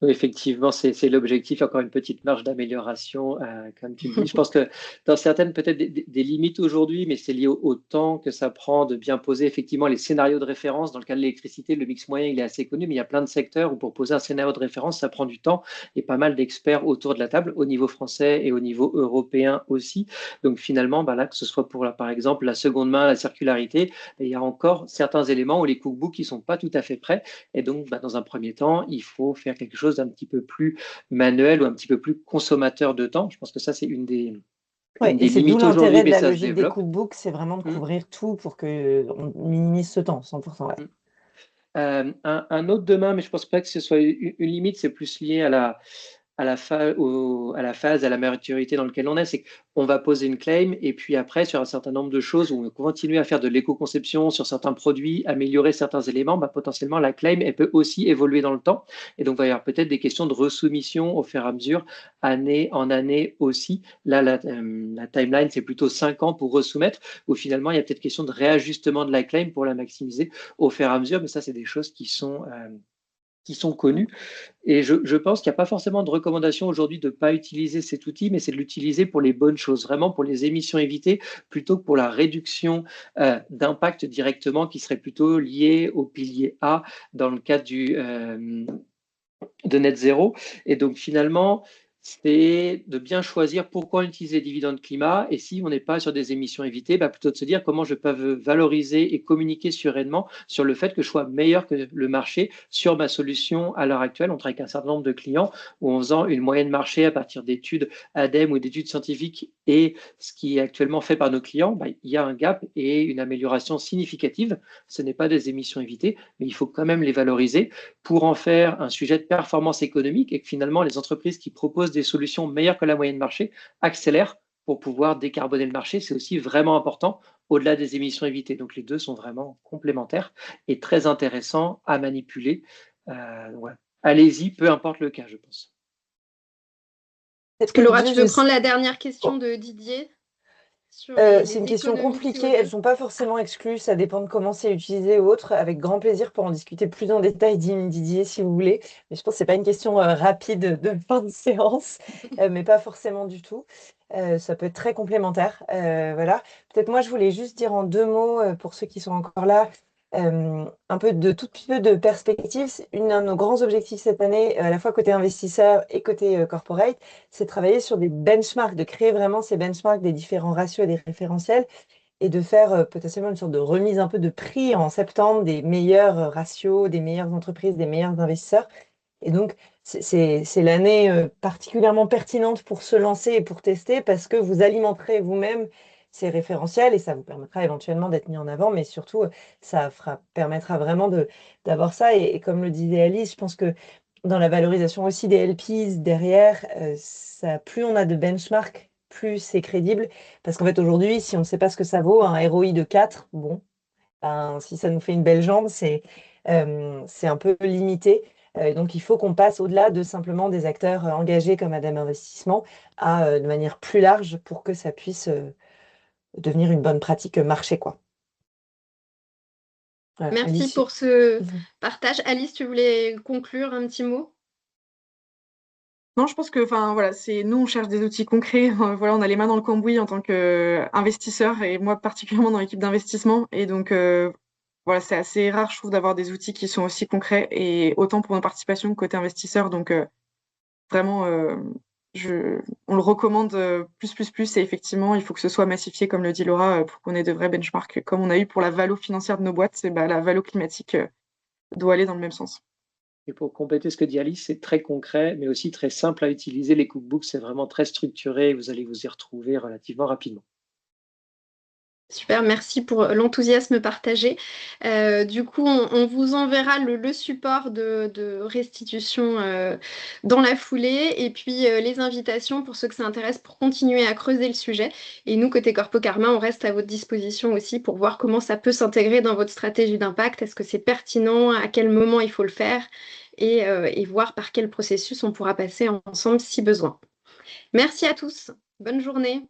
Oui, effectivement, c'est l'objectif, encore une petite marge d'amélioration, comme tu le dis. Je pense que dans certaines, peut-être des limites aujourd'hui, mais c'est lié au temps que ça prend de bien poser effectivement les scénarios de référence. Dans le cas de l'électricité, le mix moyen, il est assez connu, mais il y a plein de secteurs où pour poser un scénario de référence, ça prend du temps et pas mal d'experts autour de la table, au niveau français et au niveau européen aussi. Donc finalement, bah là, que ce soit pour, par exemple, la seconde main, la circularité, il y a encore certains éléments où les cookbooks, ils sont pas tout à fait prêts. Et donc, bah, dans un premier temps, il faut faire quelque chose d'un petit peu plus manuel ou un petit peu plus consommateur de temps. Je pense que ça, c'est une des Et c'est d'où limites aujourd'hui, l'intérêt de mais la ça se logique des développe. cookbooks, c'est vraiment de Mm, couvrir tout pour qu'on minimise ce temps, 100%. Ouais. mm. Un autre demain, mais je ne pense pas que ce soit une limite, c'est plus lié à la phase, à la maturité dans laquelle on est, c'est qu'on va poser une claim et puis après, sur un certain nombre de choses, où on va continuer à faire de l'éco-conception sur certains produits, améliorer certains éléments, bah, potentiellement la claim, elle peut aussi évoluer dans le temps. Et donc, il va y avoir peut-être des questions de resoumission au fur et à mesure, année en année aussi. Là, la timeline, c'est plutôt 5 ans pour resoumettre, où finalement, il y a peut-être question de réajustement de la claim pour la maximiser au fur et à mesure, mais ça, c'est des choses qui sont connues. Et je pense qu'il n'y a pas forcément de recommandation aujourd'hui de ne pas utiliser cet outil, mais c'est de l'utiliser pour les bonnes choses, vraiment pour les émissions évitées, plutôt que pour la réduction d'impact directement qui serait plutôt lié au pilier A dans le cadre de net zéro. Et donc finalement, c'est de bien choisir pourquoi utiliser les dividendes climat et si on n'est pas sur des émissions évitées, bah plutôt de se dire comment je peux valoriser et communiquer sereinement sur le fait que je sois meilleur que le marché sur ma solution à l'heure actuelle. On travaille avec un certain nombre de clients où en faisant une moyenne marché à partir d'études ADEME ou d'études scientifiques et ce qui est actuellement fait par nos clients, bah, il y a un gap et une amélioration significative. Ce n'est pas des émissions évitées, mais il faut quand même les valoriser pour en faire un sujet de performance économique et que finalement les entreprises qui proposent des solutions meilleures que la moyenne marché accélèrent pour pouvoir décarboner le marché. C'est aussi vraiment important au-delà des émissions évitées. Donc les deux sont vraiment complémentaires et très intéressants à manipuler. Ouais. Allez-y, peu importe le cas, je pense. Est-ce que Laura, tu veux prendre la dernière question de Didier sur c'est une question compliquée, CO2. elles ne sont pas forcément exclues, ça dépend de comment c'est utilisé ou autre. Avec grand plaisir pour en discuter plus en détail, Didier, si vous voulez. Mais je pense que ce n'est pas une question rapide de fin de séance, mais pas forcément du tout. Ça peut être très complémentaire. Voilà. Peut-être moi, je voulais juste dire en 2 mots, pour ceux qui sont encore là, un peu tout petit peu de perspective. Un de nos grands objectifs cette année, à la fois côté investisseur et côté corporate, c'est de travailler sur des benchmarks, de créer vraiment ces benchmarks des différents ratios et des référentiels et de faire potentiellement une sorte de remise un peu de prix en septembre des meilleurs ratios, des meilleures entreprises, des meilleurs investisseurs. Et donc, c'est l'année particulièrement pertinente pour se lancer et pour tester parce que vous alimenterez vous-même ces référentiels et ça vous permettra éventuellement d'être mis en avant, mais surtout, ça permettra vraiment d'avoir ça. Et comme le disait Alice, je pense que dans la valorisation aussi des LPs derrière, plus on a de benchmarks, plus c'est crédible. Parce qu'en fait, aujourd'hui, si on ne sait pas ce que ça vaut, un ROI de 4, bon, ben, si ça nous fait une belle jambe, c'est un peu limité. Donc, il faut qu'on passe au-delà de simplement des acteurs engagés comme Adam Investissement de manière plus large pour que ça puisse devenir une bonne pratique marché, quoi. Voilà, Merci Alice. pour ce partage. Alice, tu voulais conclure un petit mot? Non, je pense que, voilà, nous, on cherche des outils concrets. Voilà, on a les mains dans le cambouis en tant qu'investisseur et moi particulièrement dans l'équipe d'investissement. Et donc, voilà, c'est assez rare, je trouve, d'avoir des outils qui sont aussi concrets et autant pour nos participations que côté investisseur. Donc, vraiment, on le recommande plus. Et effectivement, il faut que ce soit massifié, comme le dit Laura, pour qu'on ait de vrais benchmarks. Comme on a eu pour la valo financière de nos boîtes, la valo climatique doit aller dans le même sens. Et pour compléter ce que dit Alice, c'est très concret, mais aussi très simple à utiliser. Les cookbooks, c'est vraiment très structuré et vous allez vous y retrouver relativement rapidement. Super, merci pour l'enthousiasme partagé. Du coup, on vous enverra le support de restitution dans la foulée et puis les invitations pour ceux que ça intéresse pour continuer à creuser le sujet. Et nous, côté Corpo Karma, on reste à votre disposition aussi pour voir comment ça peut s'intégrer dans votre stratégie d'impact. Est-ce que c'est pertinent? À quel moment il faut le faire? Et voir par quel processus on pourra passer ensemble si besoin. Merci à tous. Bonne journée.